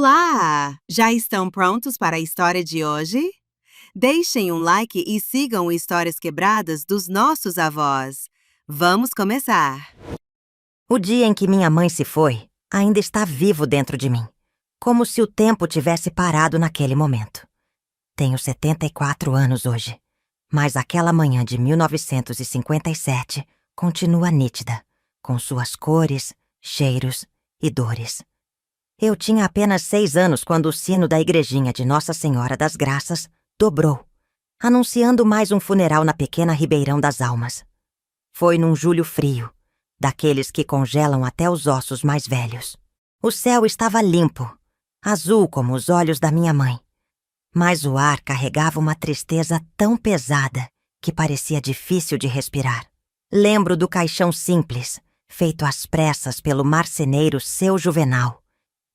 Olá! Já estão prontos para a história de hoje? Deixem um like e sigam o Histórias Quebradas dos nossos avós. Vamos começar! O dia em que minha mãe se foi ainda está vivo dentro de mim, como se o tempo tivesse parado naquele momento. Tenho 74 anos hoje, mas aquela manhã de 1957 continua nítida, com suas cores, cheiros e dores. Eu tinha apenas 6 anos quando o sino da igrejinha de Nossa Senhora das Graças dobrou, anunciando mais um funeral na pequena Ribeirão das Almas. Foi num julho frio, daqueles que congelam até os ossos mais velhos. O céu estava limpo, azul como os olhos da minha mãe, mas o ar carregava uma tristeza tão pesada que parecia difícil de respirar. Lembro do caixão simples, feito às pressas pelo marceneiro Seu Juvenal,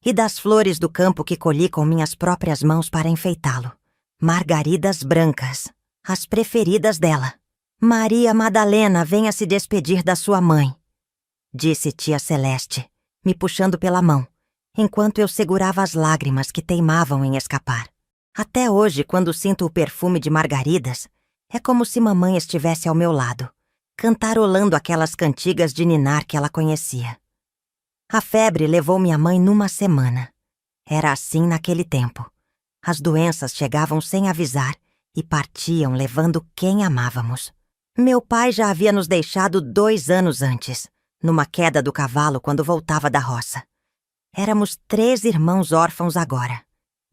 e das flores do campo que colhi com minhas próprias mãos para enfeitá-lo. Margaridas brancas, as preferidas dela. Maria Madalena, venha se despedir da sua mãe, disse tia Celeste, me puxando pela mão, enquanto eu segurava as lágrimas que teimavam em escapar. Até hoje, quando sinto o perfume de margaridas, é como se mamãe estivesse ao meu lado, cantarolando aquelas cantigas de ninar que ela conhecia. A febre levou minha mãe numa semana. Era assim naquele tempo. As doenças chegavam sem avisar e partiam levando quem amávamos. Meu pai já havia nos deixado 2 anos antes, numa queda do cavalo quando voltava da roça. Éramos 3 irmãos órfãos agora.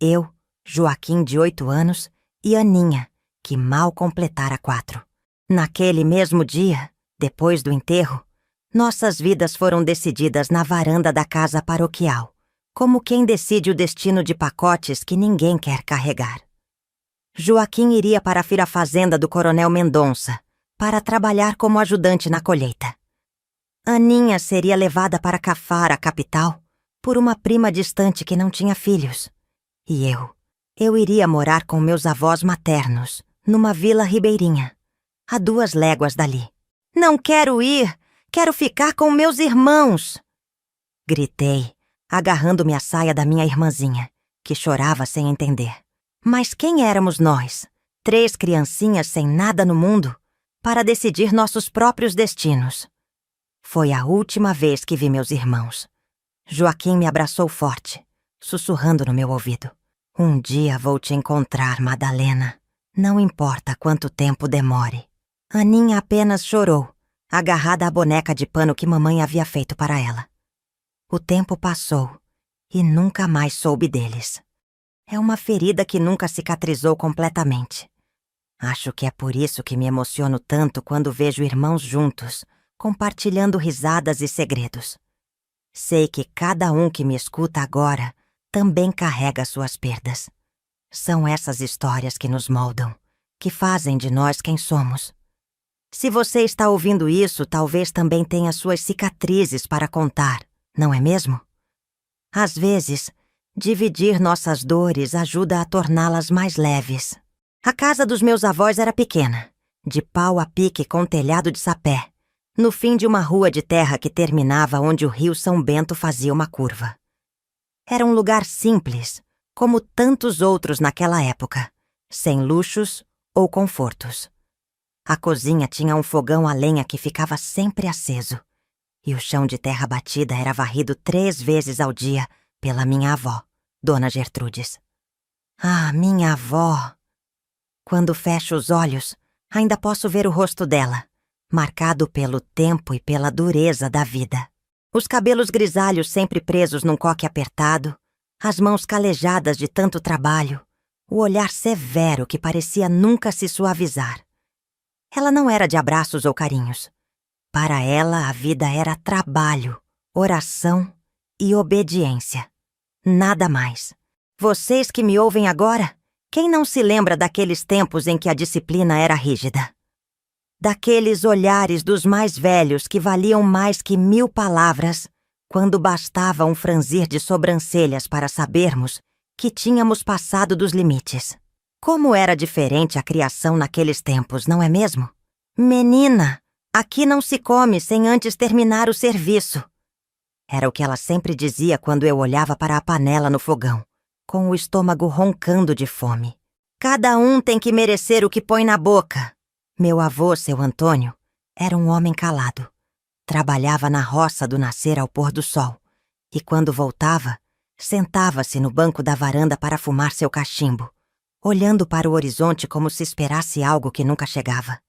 Eu, Joaquim, de 8 anos, e Aninha, que mal completara 4. Naquele mesmo dia, depois do enterro, nossas vidas foram decididas na varanda da casa paroquial, como quem decide o destino de pacotes que ninguém quer carregar. Joaquim iria para a fazenda do Coronel Mendonça, para trabalhar como ajudante na colheita. Aninha seria levada para Cafara, a capital, por uma prima distante que não tinha filhos. E eu iria morar com meus avós maternos, numa vila ribeirinha, a 2 léguas dali. Não quero ir! Quero ficar com meus irmãos! Gritei, agarrando-me à saia da minha irmãzinha, que chorava sem entender. Mas quem éramos nós, 3 criancinhas sem nada no mundo, para decidir nossos próprios destinos? Foi a última vez que vi meus irmãos. Joaquim me abraçou forte, sussurrando no meu ouvido. Um dia vou te encontrar, Madalena. Não importa quanto tempo demore. Aninha apenas chorou, agarrada à boneca de pano que mamãe havia feito para ela. O tempo passou e nunca mais soube deles. É uma ferida que nunca cicatrizou completamente. Acho que é por isso que me emociono tanto quando vejo irmãos juntos, compartilhando risadas e segredos. Sei que cada um que me escuta agora também carrega suas perdas. São essas histórias que nos moldam, que fazem de nós quem somos. Se você está ouvindo isso, talvez também tenha suas cicatrizes para contar, não é mesmo? Às vezes, dividir nossas dores ajuda a torná-las mais leves. A casa dos meus avós era pequena, de pau a pique com telhado de sapé, no fim de uma rua de terra que terminava onde o rio São Bento fazia uma curva. Era um lugar simples, como tantos outros naquela época, sem luxos ou confortos. A cozinha tinha um fogão a lenha que ficava sempre aceso, e o chão de terra batida era varrido 3 vezes ao dia pela minha avó, Dona Gertrudes. Ah, minha avó! Quando fecho os olhos, ainda posso ver o rosto dela, marcado pelo tempo e pela dureza da vida. Os cabelos grisalhos sempre presos num coque apertado, as mãos calejadas de tanto trabalho, o olhar severo que parecia nunca se suavizar. Ela não era de abraços ou carinhos. Para ela, a vida era trabalho, oração e obediência. Nada mais. Vocês que me ouvem agora, quem não se lembra daqueles tempos em que a disciplina era rígida? Daqueles olhares dos mais velhos que valiam mais que 1000 palavras, quando bastava um franzir de sobrancelhas para sabermos que tínhamos passado dos limites. Como era diferente a criação naqueles tempos, não é mesmo? Menina, aqui não se come sem antes terminar o serviço. Era o que ela sempre dizia quando eu olhava para a panela no fogão, com o estômago roncando de fome. Cada um tem que merecer o que põe na boca. Meu avô, seu Antônio, era um homem calado. Trabalhava na roça do nascer ao pôr do sol. E quando voltava, sentava-se no banco da varanda para fumar seu cachimbo, olhando para o horizonte como se esperasse algo que nunca chegava.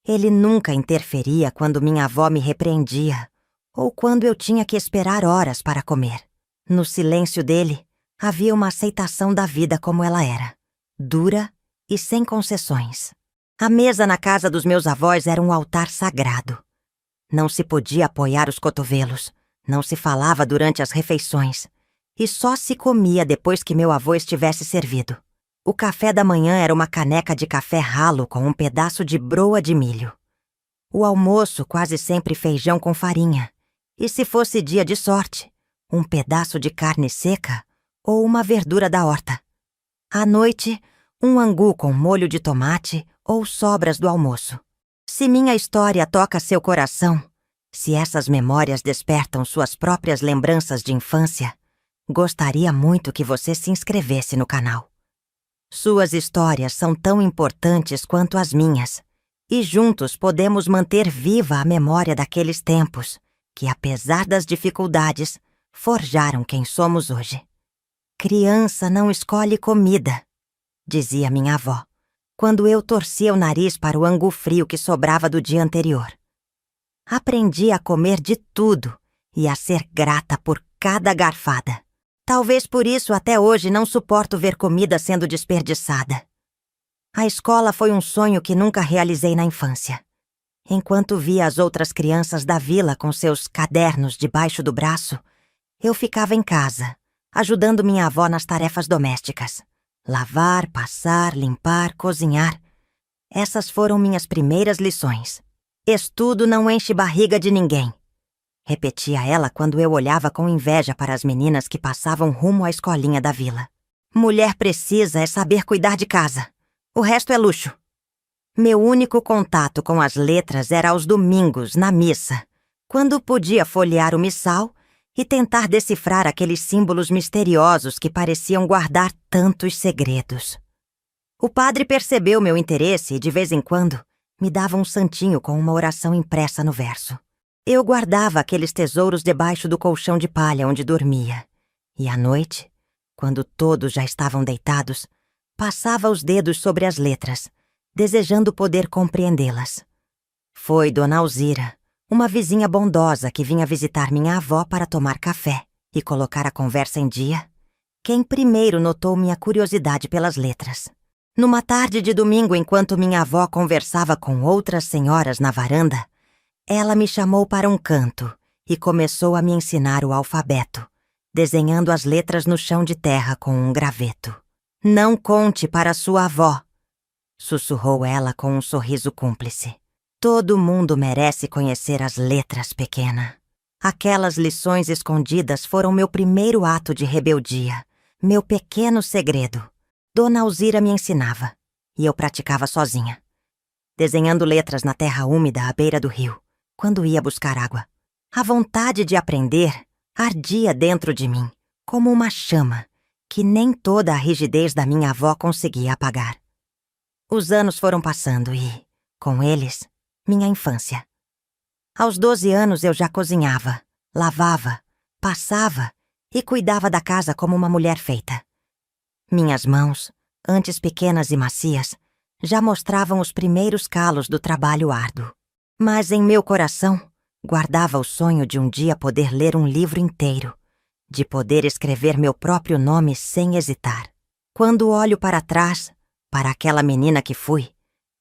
Ele nunca interferia quando minha avó me repreendia, ou quando eu tinha que esperar horas para comer. No silêncio dele, havia uma aceitação da vida como ela era, dura e sem concessões. A mesa na casa dos meus avós era um altar sagrado. Não se podia apoiar os cotovelos, não se falava durante as refeições, e só se comia depois que meu avô estivesse servido. O café da manhã era uma caneca de café ralo com um pedaço de broa de milho. O almoço quase sempre feijão com farinha, e se fosse dia de sorte, um pedaço de carne seca ou uma verdura da horta. À noite, um angu com molho de tomate ou sobras do almoço. Se minha história toca seu coração, se essas memórias despertam suas próprias lembranças de infância, gostaria muito que você se inscrevesse no canal. Suas histórias são tão importantes quanto as minhas, e juntos podemos manter viva a memória daqueles tempos que, apesar das dificuldades, forjaram quem somos hoje. Criança não escolhe comida, dizia minha avó, quando eu torcia o nariz para o angu frio que sobrava do dia anterior. Aprendi a comer de tudo e a ser grata por cada garfada. Talvez por isso até hoje não suporto ver comida sendo desperdiçada. A escola foi um sonho que nunca realizei na infância. Enquanto via as outras crianças da vila com seus cadernos debaixo do braço, eu ficava em casa, ajudando minha avó nas tarefas domésticas. Lavar, passar, limpar, cozinhar. Essas foram minhas primeiras lições. Estudo não enche barriga de ninguém, repetia ela quando eu olhava com inveja para as meninas que passavam rumo à escolinha da vila. Mulher precisa é saber cuidar de casa. O resto é luxo. Meu único contato com as letras era aos domingos, na missa, quando podia folhear o missal e tentar decifrar aqueles símbolos misteriosos que pareciam guardar tantos segredos. O padre percebeu meu interesse e, de vez em quando, me dava um santinho com uma oração impressa no verso. Eu guardava aqueles tesouros debaixo do colchão de palha onde dormia. E à noite, quando todos já estavam deitados, passava os dedos sobre as letras, desejando poder compreendê-las. Foi Dona Alzira, uma vizinha bondosa que vinha visitar minha avó para tomar café e colocar a conversa em dia, quem primeiro notou minha curiosidade pelas letras. Numa tarde de domingo, enquanto minha avó conversava com outras senhoras na varanda, ela me chamou para um canto e começou a me ensinar o alfabeto, desenhando as letras no chão de terra com um graveto. Não conte para sua avó, sussurrou ela com um sorriso cúmplice. Todo mundo merece conhecer as letras, pequena. Aquelas lições escondidas foram meu primeiro ato de rebeldia, meu pequeno segredo. Dona Alzira me ensinava, e eu praticava sozinha, desenhando letras na terra úmida à beira do rio, quando ia buscar água. A vontade de aprender ardia dentro de mim, como uma chama, que nem toda a rigidez da minha avó conseguia apagar. Os anos foram passando e, com eles, minha infância. Aos 12 anos eu já cozinhava, lavava, passava e cuidava da casa como uma mulher feita. Minhas mãos, antes pequenas e macias, já mostravam os primeiros calos do trabalho árduo. Mas em meu coração, guardava o sonho de um dia poder ler um livro inteiro, de poder escrever meu próprio nome sem hesitar. Quando olho para trás, para aquela menina que fui,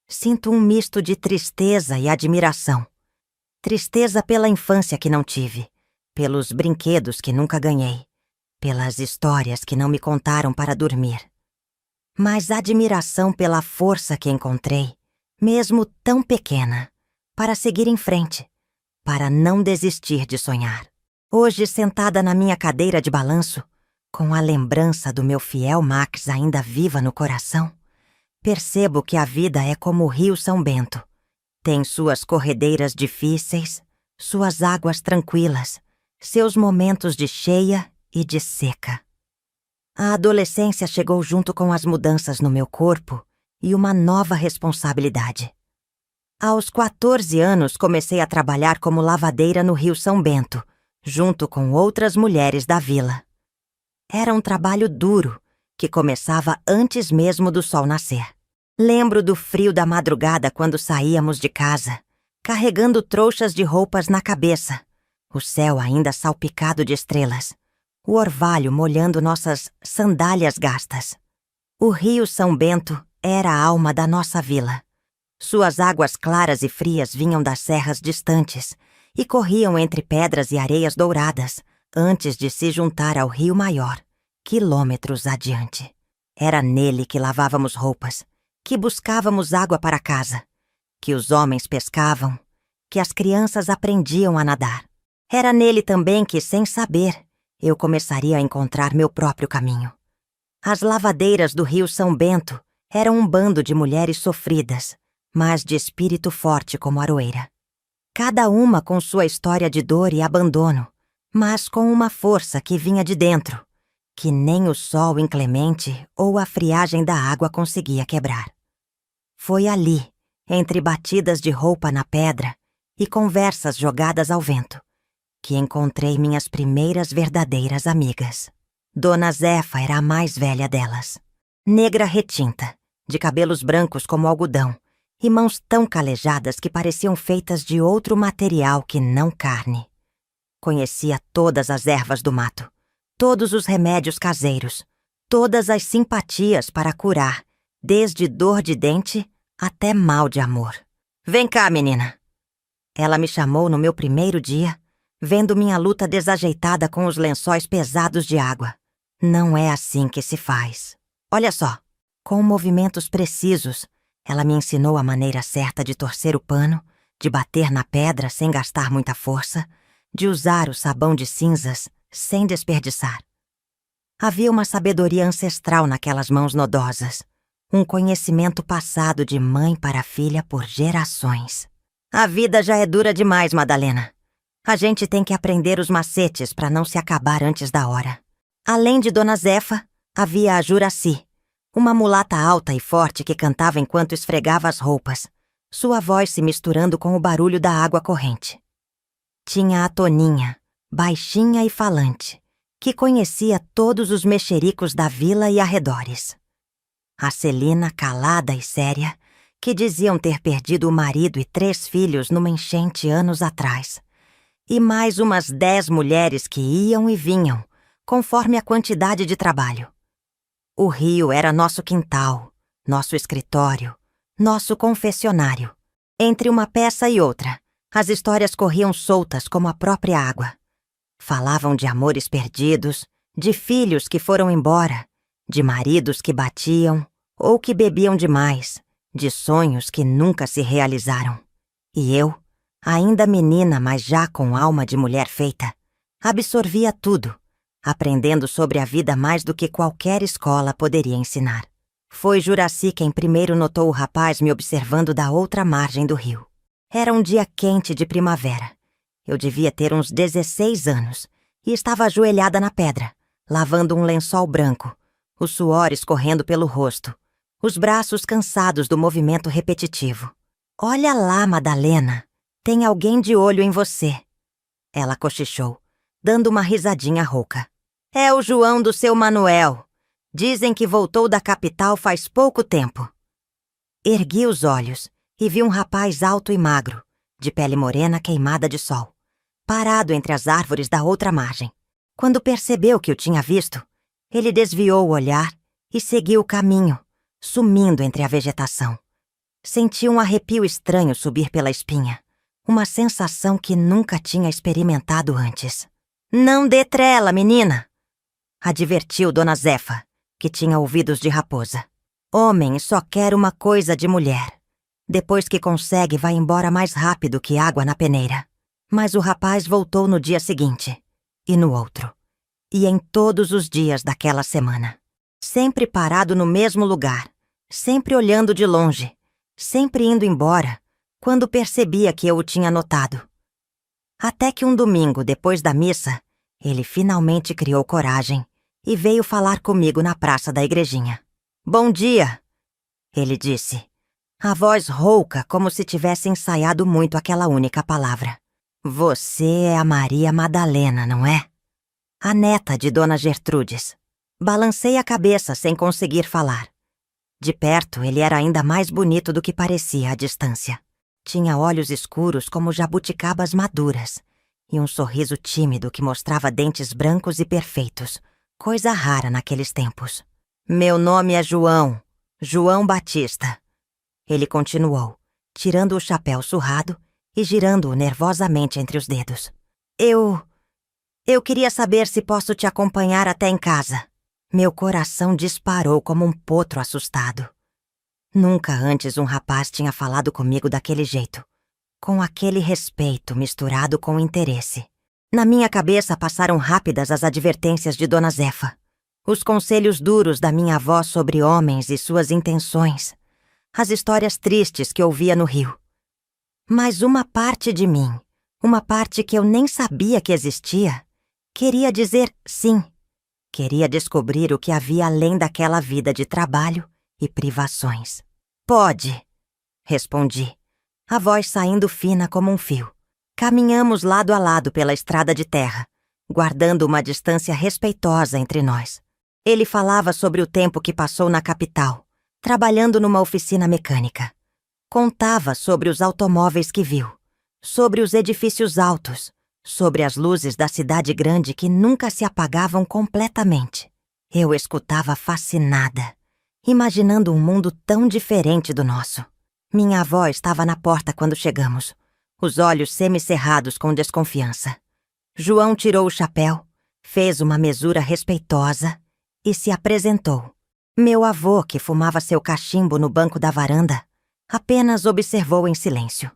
sinto um misto de tristeza e admiração. Tristeza pela infância que não tive, pelos brinquedos que nunca ganhei, pelas histórias que não me contaram para dormir. Mas admiração pela força que encontrei, mesmo tão pequena, para seguir em frente, para não desistir de sonhar. Hoje, sentada na minha cadeira de balanço, com a lembrança do meu fiel Max ainda viva no coração, percebo que a vida é como o Rio São Bento. Tem suas corredeiras difíceis, suas águas tranquilas seus momentos de cheia e de seca. A adolescência chegou junto com as mudanças no meu corpo e uma nova responsabilidade. Aos 14 anos, comecei a trabalhar como lavadeira no Rio São Bento, junto com outras mulheres da vila. Era um trabalho duro, que começava antes mesmo do sol nascer. Lembro do frio da madrugada quando saíamos de casa, carregando trouxas de roupas na cabeça, o céu ainda salpicado de estrelas, o orvalho molhando nossas sandálias gastas. O Rio São Bento era a alma da nossa vila. Suas águas claras e frias vinham das serras distantes e corriam entre pedras e areias douradas antes de se juntar ao rio maior, quilômetros adiante. Era nele que lavávamos roupas, que buscávamos água para casa, que os homens pescavam, que as crianças aprendiam a nadar. Era nele também que, sem saber, eu começaria a encontrar meu próprio caminho. As lavadeiras do Rio São Bento eram um bando de mulheres sofridas, mas de espírito forte como Aroeira. Cada uma com sua história de dor e abandono, mas com uma força que vinha de dentro, que nem o sol inclemente ou a friagem da água conseguia quebrar. Foi ali, entre batidas de roupa na pedra e conversas jogadas ao vento, que encontrei minhas primeiras verdadeiras amigas. Dona Zefa era a mais velha delas. Negra retinta, de cabelos brancos como algodão, e mãos tão calejadas que pareciam feitas de outro material que não carne. Conhecia todas as ervas do mato, todos os remédios caseiros, todas as simpatias para curar, desde dor de dente até mal de amor. Vem cá, menina! Ela me chamou no meu primeiro dia, vendo minha luta desajeitada com os lençóis pesados de água. Não é assim que se faz. Olha só, com movimentos precisos, ela me ensinou a maneira certa de torcer o pano, de bater na pedra sem gastar muita força, de usar o sabão de cinzas sem desperdiçar. Havia uma sabedoria ancestral naquelas mãos nodosas, um conhecimento passado de mãe para filha por gerações. A vida já é dura demais, Madalena. A gente tem que aprender os macetes para não se acabar antes da hora. Além de Dona Zefa, havia a Juraci, uma mulata alta e forte que cantava enquanto esfregava as roupas, sua voz se misturando com o barulho da água corrente. Tinha a Toninha, baixinha e falante, que conhecia todos os mexericos da vila e arredores. A Celina, calada e séria, que diziam ter perdido o marido e 3 filhos numa enchente anos atrás. E mais umas 10 mulheres que iam e vinham, conforme a quantidade de trabalho. O rio era nosso quintal, nosso escritório, nosso confessionário. Entre uma peça e outra, as histórias corriam soltas como a própria água. Falavam de amores perdidos, de filhos que foram embora, de maridos que batiam ou que bebiam demais, de sonhos que nunca se realizaram. E eu, ainda menina, mas já com alma de mulher feita, absorvia tudo, aprendendo sobre a vida mais do que qualquer escola poderia ensinar. Foi Juraci quem primeiro notou o rapaz me observando da outra margem do rio. Era um dia quente de primavera. Eu devia ter uns 16 anos e estava ajoelhada na pedra, lavando um lençol branco, o suor escorrendo pelo rosto, os braços cansados do movimento repetitivo. Olha lá, Madalena, tem alguém de olho em você. Ela cochichou, dando uma risadinha rouca. É o João do seu Manuel. Dizem que voltou da capital faz pouco tempo. Ergui os olhos e vi um rapaz alto e magro, de pele morena queimada de sol, parado entre as árvores da outra margem. Quando percebeu que eu tinha visto, ele desviou o olhar e seguiu o caminho, sumindo entre a vegetação. Senti um arrepio estranho subir pela espinha, uma sensação que nunca tinha experimentado antes. Não dê trela, menina! Advertiu Dona Zefa, que tinha ouvidos de raposa. Homem só quer uma coisa de mulher. Depois que consegue, vai embora mais rápido que água na peneira. Mas o rapaz voltou no dia seguinte, e no outro, e em todos os dias daquela semana. Sempre parado no mesmo lugar, sempre olhando de longe, sempre indo embora, quando percebia que eu o tinha notado. Até que um domingo, depois da missa, ele finalmente criou coragem e veio falar comigo na praça da igrejinha. "Bom dia", ele disse, a voz rouca como se tivesse ensaiado muito aquela única palavra. "Você é a Maria Madalena, não é? A neta de Dona Gertrudes." Balancei a cabeça sem conseguir falar. De perto, ele era ainda mais bonito do que parecia à distância. Tinha olhos escuros como jabuticabas maduras e um sorriso tímido que mostrava dentes brancos e perfeitos, coisa rara naqueles tempos. "Meu nome é João, João Batista", ele continuou, tirando o chapéu surrado e girando-o nervosamente entre os dedos. Eu queria saber se posso te acompanhar até em casa." Meu coração disparou como um potro assustado. Nunca antes um rapaz tinha falado comigo daquele jeito, com aquele respeito misturado com interesse. Na minha cabeça passaram rápidas as advertências de Dona Zefa, os conselhos duros da minha avó sobre homens e suas intenções, as histórias tristes que ouvia no Rio. Mas uma parte de mim, uma parte que eu nem sabia que existia, queria dizer sim. Queria descobrir o que havia além daquela vida de trabalho e privações. "Pode", respondi, a voz saindo fina como um fio. Caminhamos lado a lado pela estrada de terra, guardando uma distância respeitosa entre nós. Ele falava sobre o tempo que passou na capital, trabalhando numa oficina mecânica. Contava sobre os automóveis que viu, sobre os edifícios altos, sobre as luzes da cidade grande que nunca se apagavam completamente. Eu escutava fascinada, imaginando um mundo tão diferente do nosso. Minha avó estava na porta quando chegamos, os olhos semicerrados com desconfiança. João tirou o chapéu, fez uma mesura respeitosa e se apresentou. Meu avô, que fumava seu cachimbo no banco da varanda, apenas observou em silêncio.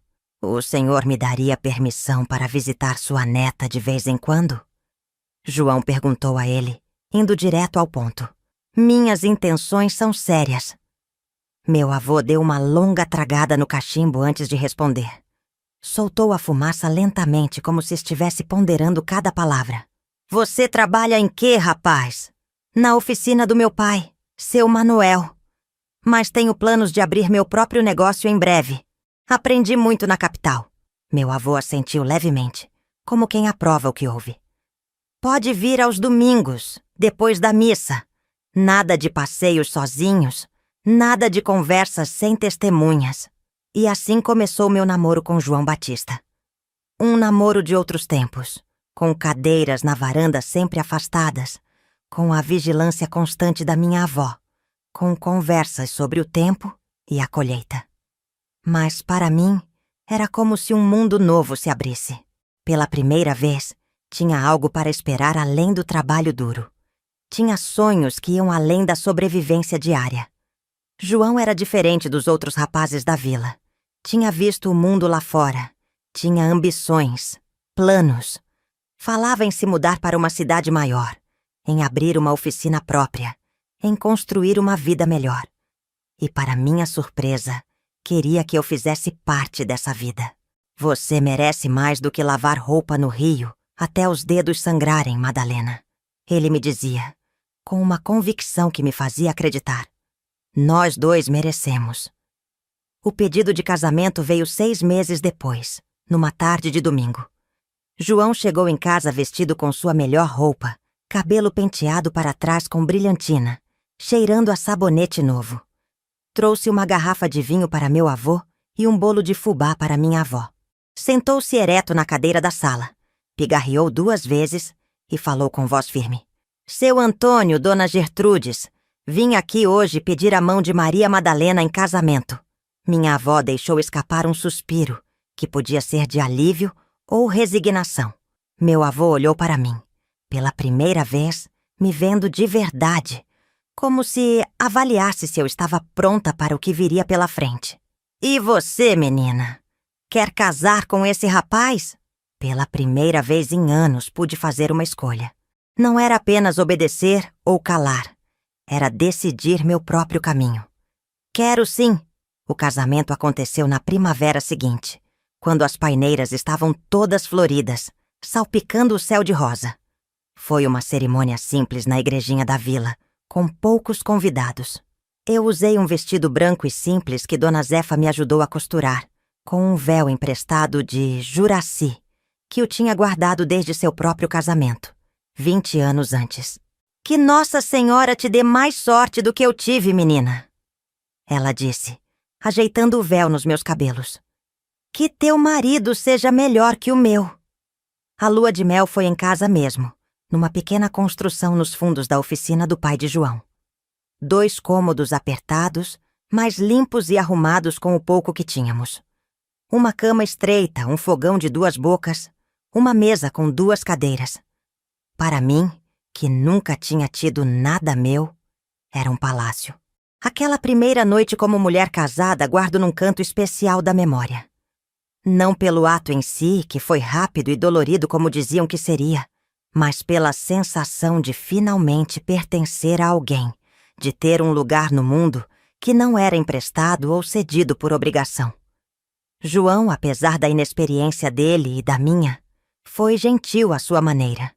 "O senhor me daria permissão para visitar sua neta de vez em quando?" João perguntou a ele, indo direto ao ponto. "Minhas intenções são sérias." Meu avô deu uma longa tragada no cachimbo antes de responder. Soltou a fumaça lentamente, como se estivesse ponderando cada palavra. "Você trabalha em quê, rapaz?" "Na oficina do meu pai, seu Manuel. Mas tenho planos de abrir meu próprio negócio em breve. Aprendi muito na capital." Meu avô assentiu levemente, como quem aprova o que ouve. "Pode vir aos domingos, depois da missa. Nada de passeios sozinhos, nada de conversas sem testemunhas." E assim começou meu namoro com João Batista. Um namoro de outros tempos, com cadeiras na varanda sempre afastadas, com a vigilância constante da minha avó, com conversas sobre o tempo e a colheita. Mas, para mim, era como se um mundo novo se abrisse. Pela primeira vez, tinha algo para esperar além do trabalho duro. Tinha sonhos que iam além da sobrevivência diária. João era diferente dos outros rapazes da vila. Tinha visto o mundo lá fora. Tinha ambições, planos. Falava em se mudar para uma cidade maior, em abrir uma oficina própria, em construir uma vida melhor. E, para minha surpresa, queria que eu fizesse parte dessa vida. "Você merece mais do que lavar roupa no rio até os dedos sangrarem, Madalena", ele me dizia, com uma convicção que me fazia acreditar. Nós dois merecemos. O pedido de casamento veio 6 meses depois, numa tarde de domingo. João chegou em casa vestido com sua melhor roupa, cabelo penteado para trás com brilhantina, cheirando a sabonete novo. Trouxe uma garrafa de vinho para meu avô e um bolo de fubá para minha avó. Sentou-se ereto na cadeira da sala, pigarreou 2 vezes e falou com voz firme. "Seu Antônio, Dona Gertrudes, vim aqui hoje pedir a mão de Maria Madalena em casamento." Minha avó deixou escapar um suspiro, que podia ser de alívio ou resignação. Meu avô olhou para mim, pela primeira vez, me vendo de verdade, como se avaliasse se eu estava pronta para o que viria pela frente. "E você, menina? Quer casar com esse rapaz?" Pela primeira vez em anos pude fazer uma escolha. Não era apenas obedecer ou calar. Era decidir meu próprio caminho. "Quero sim." O casamento aconteceu na primavera seguinte, quando as paineiras estavam todas floridas, salpicando o céu de rosa. Foi uma cerimônia simples na igrejinha da vila, com poucos convidados. Eu usei um vestido branco e simples que Dona Zefa me ajudou a costurar, com um véu emprestado de Juraci, que eu tinha guardado desde seu próprio casamento, 20 anos antes. Que Nossa Senhora te dê mais sorte do que eu tive, menina, ela disse, ajeitando o véu nos meus cabelos. Que teu marido seja melhor que o meu. A lua de mel foi em casa mesmo, numa pequena construção nos fundos da oficina do pai de João. 2 cômodos apertados, mas limpos e arrumados com o pouco que tínhamos. Uma cama estreita, um fogão de 2 bocas, uma mesa com 2 cadeiras. Para mim, que nunca tinha tido nada meu, era um palácio. Aquela primeira noite como mulher casada guardo num canto especial da memória. Não pelo ato em si, que foi rápido e dolorido como diziam que seria, mas pela sensação de finalmente pertencer a alguém, de ter um lugar no mundo que não era emprestado ou cedido por obrigação. João, apesar da inexperiência dele e da minha, foi gentil à sua maneira.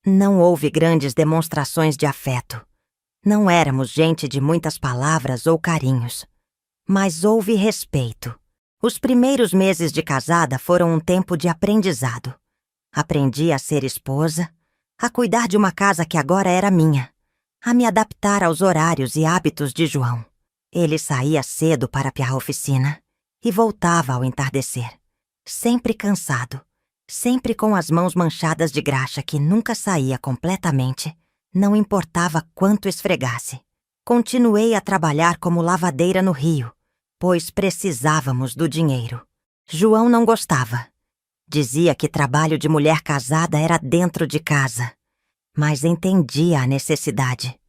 Não houve grandes demonstrações de afeto. Não éramos gente de muitas palavras ou carinhos. Mas houve respeito. Os primeiros meses de casada foram um tempo de aprendizado. Aprendi a ser esposa, a cuidar de uma casa que agora era minha, a me adaptar aos horários e hábitos de João. Ele saía cedo para a oficina e voltava ao entardecer, sempre cansado, sempre com as mãos manchadas de graxa que nunca saía completamente, não importava quanto esfregasse. Continuei a trabalhar como lavadeira no Rio, pois precisávamos do dinheiro. João não gostava. Dizia que trabalho de mulher casada era dentro de casa, mas entendia a necessidade.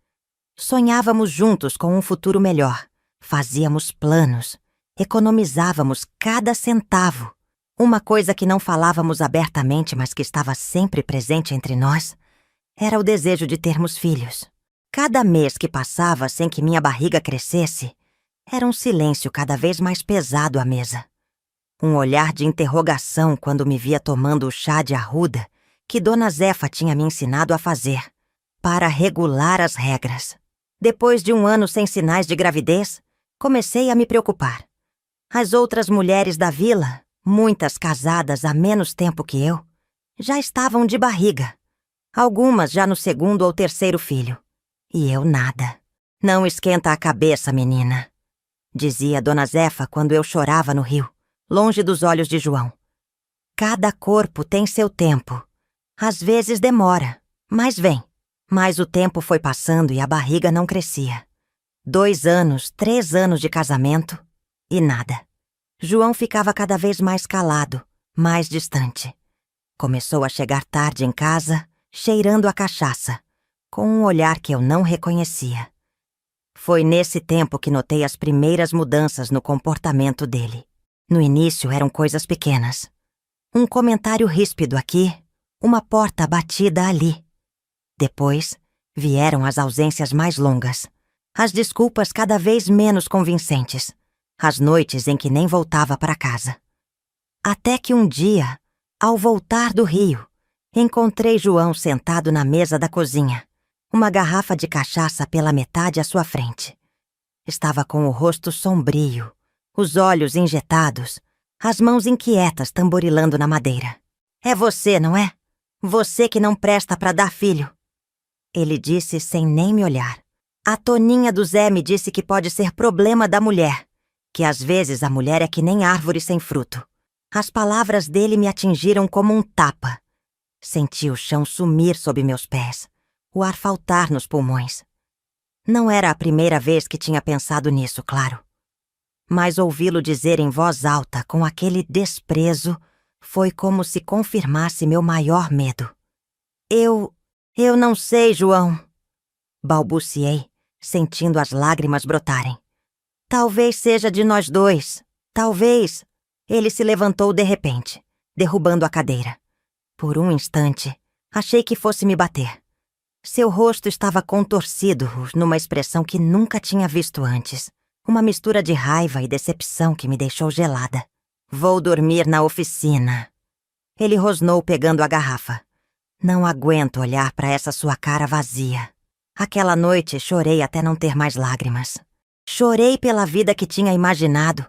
Sonhávamos juntos com um futuro melhor, fazíamos planos, economizávamos cada centavo. Uma coisa que não falávamos abertamente, mas que estava sempre presente entre nós, era o desejo de termos filhos. Cada mês que passava sem que minha barriga crescesse, era um silêncio cada vez mais pesado à mesa. Um olhar de interrogação quando me via tomando o chá de arruda que Dona Zefa tinha me ensinado a fazer, para regular as regras. Depois de 1 ano sem sinais de gravidez, comecei a me preocupar. As outras mulheres da vila, muitas casadas há menos tempo que eu, já estavam de barriga. Algumas já no 2º ou 3º filho. E eu nada. Não esquenta a cabeça, menina, dizia Dona Zefa quando eu chorava no rio, longe dos olhos de João. Cada corpo tem seu tempo. Às vezes demora, mas vem. Mas o tempo foi passando e a barriga não crescia. 2 anos, 3 anos de casamento e nada. João ficava cada vez mais calado, mais distante. Começou a chegar tarde em casa, cheirando a cachaça, com um olhar que eu não reconhecia. Foi nesse tempo que notei as primeiras mudanças no comportamento dele. No início eram coisas pequenas. Um comentário ríspido aqui, uma porta batida ali. Depois, vieram as ausências mais longas, as desculpas cada vez menos convincentes, as noites em que nem voltava para casa. Até que um dia, ao voltar do Rio, encontrei João sentado na mesa da cozinha, uma garrafa de cachaça pela metade à sua frente. Estava com o rosto sombrio, os olhos injetados, as mãos inquietas tamborilando na madeira. É você, não é? Você que não presta para dar filho. Ele disse sem nem me olhar. A Toninha do Zé me disse que pode ser problema da mulher, que às vezes a mulher é que nem árvore sem fruto. As palavras dele me atingiram como um tapa. Senti o chão sumir sob meus pés, o ar faltar nos pulmões. Não era a primeira vez que tinha pensado nisso, claro. Mas ouvi-lo dizer em voz alta, com aquele desprezo, foi como se confirmasse meu maior medo. Eu não sei, João, balbuciei, sentindo as lágrimas brotarem. Talvez seja de nós 2. Talvez. Ele se levantou de repente, derrubando a cadeira. Por um instante, achei que fosse me bater. Seu rosto estava contorcido, numa expressão que nunca tinha visto antes. Uma mistura de raiva e decepção que me deixou gelada. Vou dormir na oficina. Ele rosnou pegando a garrafa. Não aguento olhar para essa sua cara vazia. Aquela noite chorei até não ter mais lágrimas. Chorei pela vida que tinha imaginado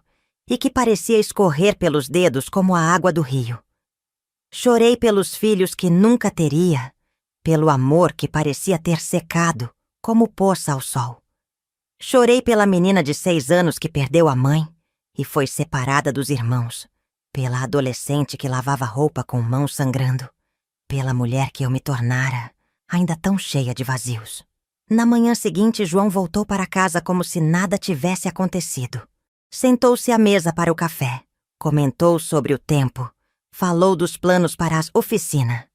e que parecia escorrer pelos dedos como a água do rio. Chorei pelos filhos que nunca teria, pelo amor que parecia ter secado como poça ao sol. Chorei pela menina de 6 anos que perdeu a mãe e foi separada dos irmãos, pela adolescente que lavava roupa com mãos sangrando, pela mulher que eu me tornara, ainda tão cheia de vazios. Na manhã seguinte, João voltou para casa como se nada tivesse acontecido. Sentou-se à mesa para o café, comentou sobre o tempo, falou dos planos para a oficina.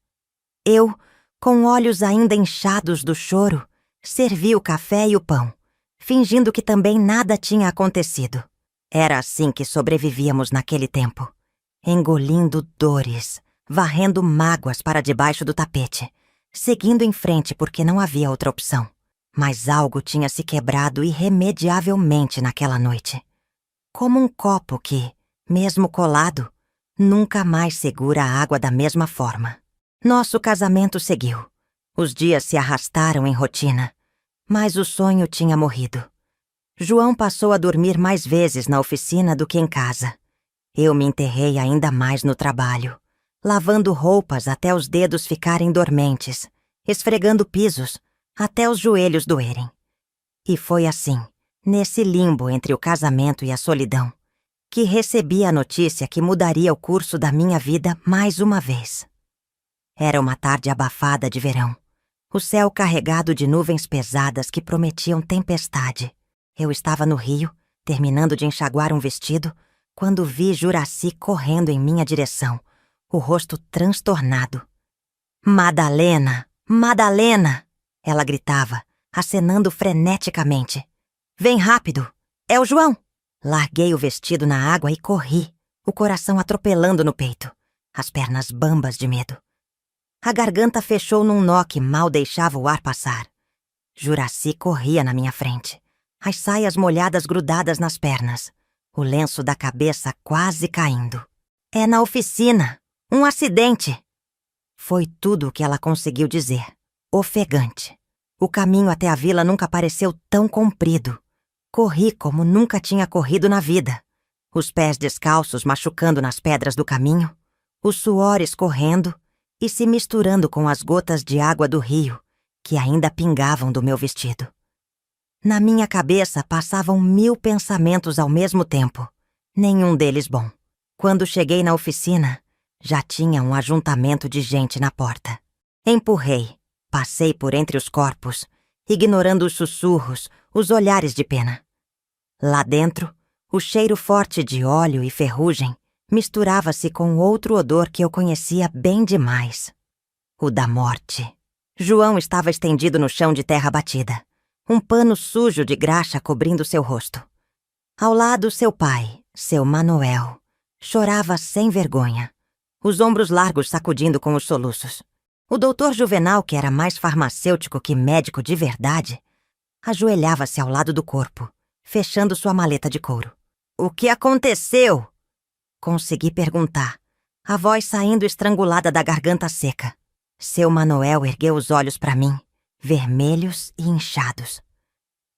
Eu, com olhos ainda inchados do choro, servi o café e o pão, fingindo que também nada tinha acontecido. Era assim que sobrevivíamos naquele tempo, engolindo dores, varrendo mágoas para debaixo do tapete, seguindo em frente porque não havia outra opção. Mas algo tinha se quebrado irremediavelmente naquela noite. Como um copo que, mesmo colado, nunca mais segura a água da mesma forma. Nosso casamento seguiu. Os dias se arrastaram em rotina, mas o sonho tinha morrido. João passou a dormir mais vezes na oficina do que em casa. Eu me enterrei ainda mais no trabalho, lavando roupas até os dedos ficarem dormentes, esfregando pisos até os joelhos doerem. E foi assim, nesse limbo entre o casamento e a solidão, que recebi a notícia que mudaria o curso da minha vida mais uma vez. Era uma tarde abafada de verão, o céu carregado de nuvens pesadas que prometiam tempestade. Eu estava no rio, terminando de enxaguar um vestido, quando vi Juraci correndo em minha direção, o rosto transtornado. "Madalena! Madalena!" Ela gritava, acenando freneticamente. "Vem rápido! É o João!" Larguei o vestido na água e corri, o coração atropelando no peito, as pernas bambas de medo. A garganta fechou num nó que mal deixava o ar passar. Juraci corria na minha frente, as saias molhadas grudadas nas pernas, o lenço da cabeça quase caindo. "É na oficina! Um acidente!" Foi tudo o que ela conseguiu dizer, ofegante. O caminho até a vila nunca pareceu tão comprido. Corri como nunca tinha corrido na vida. Os pés descalços machucando nas pedras do caminho, o suor escorrendo e se misturando com as gotas de água do rio, que ainda pingavam do meu vestido. Na minha cabeça passavam 1000 pensamentos ao mesmo tempo, nenhum deles bom. Quando cheguei na oficina, já tinha um ajuntamento de gente na porta. Empurrei, passei por entre os corpos, ignorando os sussurros, os olhares de pena. Lá dentro, o cheiro forte de óleo e ferrugem misturava-se com outro odor que eu conhecia bem demais. O da morte. João estava estendido no chão de terra batida, um pano sujo de graxa cobrindo seu rosto. Ao lado, seu pai, seu Manuel, chorava sem vergonha, os ombros largos sacudindo com os soluços. O doutor Juvenal, que era mais farmacêutico que médico de verdade, ajoelhava-se ao lado do corpo, fechando sua maleta de couro. "O que aconteceu?" Consegui perguntar, a voz saindo estrangulada da garganta seca. Seu Manuel ergueu os olhos para mim, vermelhos e inchados.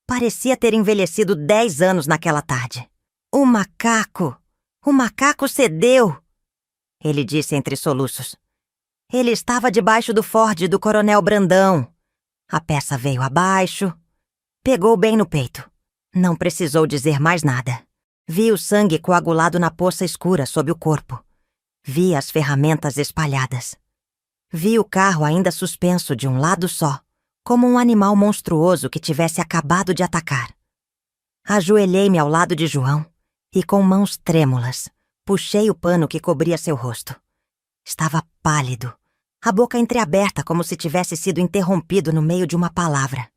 Parecia ter envelhecido 10 anos naquela tarde. O macaco cedeu!" Ele disse entre soluços. "Ele estava debaixo do Ford do Coronel Brandão. A peça veio abaixo, pegou bem no peito. Não precisou dizer mais nada. Vi o sangue coagulado na poça escura sob o corpo. Vi as ferramentas espalhadas. Vi o carro ainda suspenso de um lado só, como um animal monstruoso que tivesse acabado de atacar. Ajoelhei-me ao lado de João e, com mãos trêmulas, puxei o pano que cobria seu rosto. Estava pálido, a boca entreaberta como se tivesse sido interrompido no meio de uma palavra.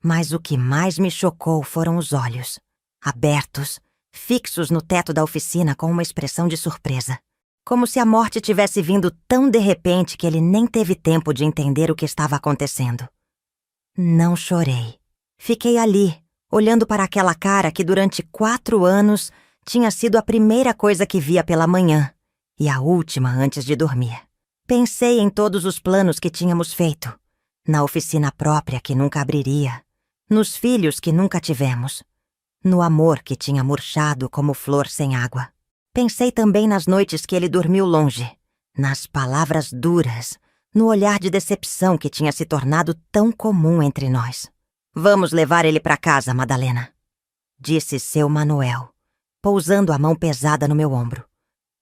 Mas o que mais me chocou foram os olhos, abertos, fixos no teto da oficina com uma expressão de surpresa. Como se a morte tivesse vindo tão de repente que ele nem teve tempo de entender o que estava acontecendo. Não chorei. Fiquei ali, olhando para aquela cara que durante 4 anos Tinha sido a primeira coisa que via pela manhã e a última antes de dormir. Pensei em todos os planos que tínhamos feito, na oficina própria que nunca abriria, nos filhos que nunca tivemos, no amor que tinha murchado como flor sem água. Pensei também nas noites que ele dormiu longe, nas palavras duras, no olhar de decepção que tinha se tornado tão comum entre nós. Vamos levar ele para casa, Madalena, disse seu Manuel, pousando a mão pesada no meu ombro.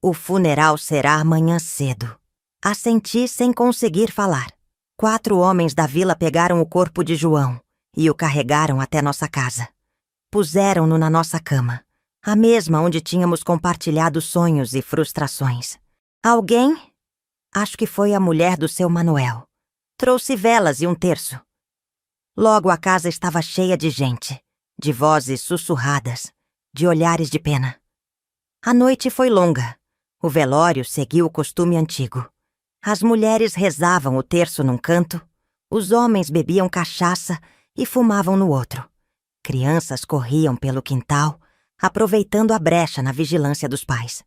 O funeral será amanhã cedo. Assenti sem conseguir falar. 4 homens da vila pegaram o corpo de João e o carregaram até nossa casa. Puseram-no na nossa cama, a mesma onde tínhamos compartilhado sonhos e frustrações. Alguém, acho que foi a mulher do seu Manuel, trouxe velas e um terço. Logo a casa estava cheia de gente, de vozes sussurradas, de olhares de pena. A noite foi longa. O velório seguiu o costume antigo. As mulheres rezavam o terço num canto, os homens bebiam cachaça e fumavam no outro. Crianças corriam pelo quintal, aproveitando a brecha na vigilância dos pais.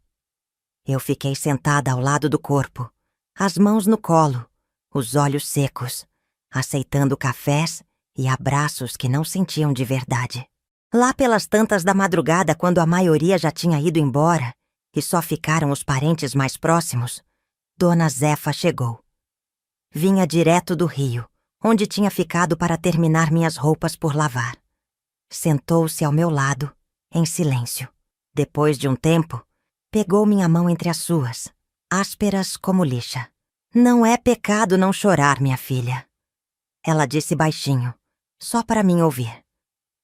Eu fiquei sentada ao lado do corpo, as mãos no colo, os olhos secos, aceitando cafés e abraços que não sentiam de verdade. Lá pelas tantas da madrugada, quando a maioria já tinha ido embora e só ficaram os parentes mais próximos, Dona Zefa chegou. Vinha direto do rio, onde tinha ficado para terminar minhas roupas por lavar. Sentou-se ao meu lado, em silêncio. Depois de um tempo, pegou minha mão entre as suas, ásperas como lixa. Não é pecado não chorar, minha filha. Ela disse baixinho, só para mim ouvir.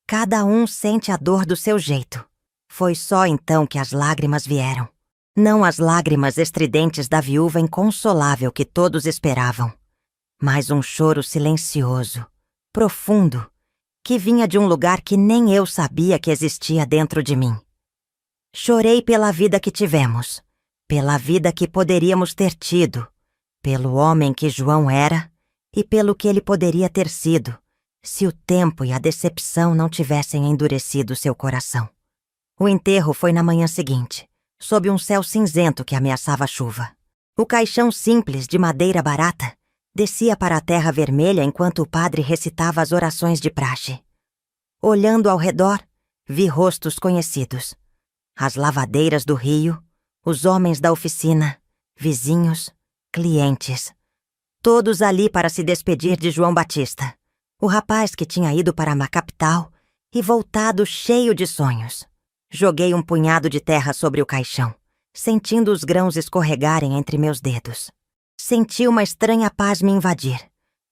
Cada um sente a dor do seu jeito. Foi só então que as lágrimas vieram. Não as lágrimas estridentes da viúva inconsolável que todos esperavam, mas um choro silencioso, profundo, que vinha de um lugar que nem eu sabia que existia dentro de mim. Chorei pela vida que tivemos, pela vida que poderíamos ter tido, pelo homem que João era e pelo que ele poderia ter sido, se o tempo e a decepção não tivessem endurecido seu coração. O enterro foi na manhã seguinte, sob um céu cinzento que ameaçava chuva. O caixão simples de madeira barata descia para a terra vermelha enquanto o padre recitava as orações de praxe. Olhando ao redor, vi rostos conhecidos. As lavadeiras do rio, os homens da oficina, vizinhos, clientes. Todos ali para se despedir de João Batista, o rapaz que tinha ido para a capital e voltado cheio de sonhos. Joguei um punhado de terra sobre o caixão, sentindo os grãos escorregarem entre meus dedos. Senti uma estranha paz me invadir,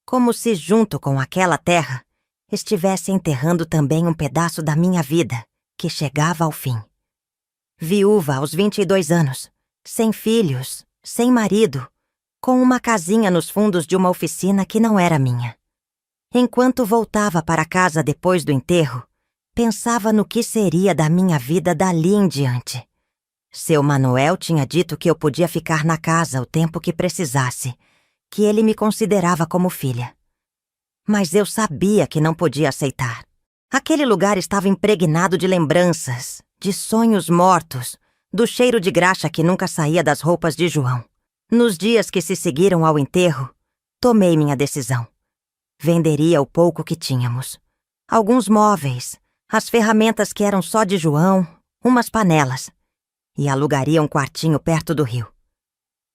como se junto com aquela terra estivesse enterrando também um pedaço da minha vida, que chegava ao fim. Viúva aos 22 anos, sem filhos, sem marido, com uma casinha nos fundos de uma oficina que não era minha. Enquanto voltava para casa depois do enterro, pensava no que seria da minha vida dali em diante. Seu Manuel tinha dito que eu podia ficar na casa o tempo que precisasse, que ele me considerava como filha. Mas eu sabia que não podia aceitar. Aquele lugar estava impregnado de lembranças, de sonhos mortos, do cheiro de graxa que nunca saía das roupas de João. Nos dias que se seguiram ao enterro, tomei minha decisão. Venderia o pouco que tínhamos. Alguns móveis, as ferramentas que eram só de João, umas panelas, e alugaria um quartinho perto do rio.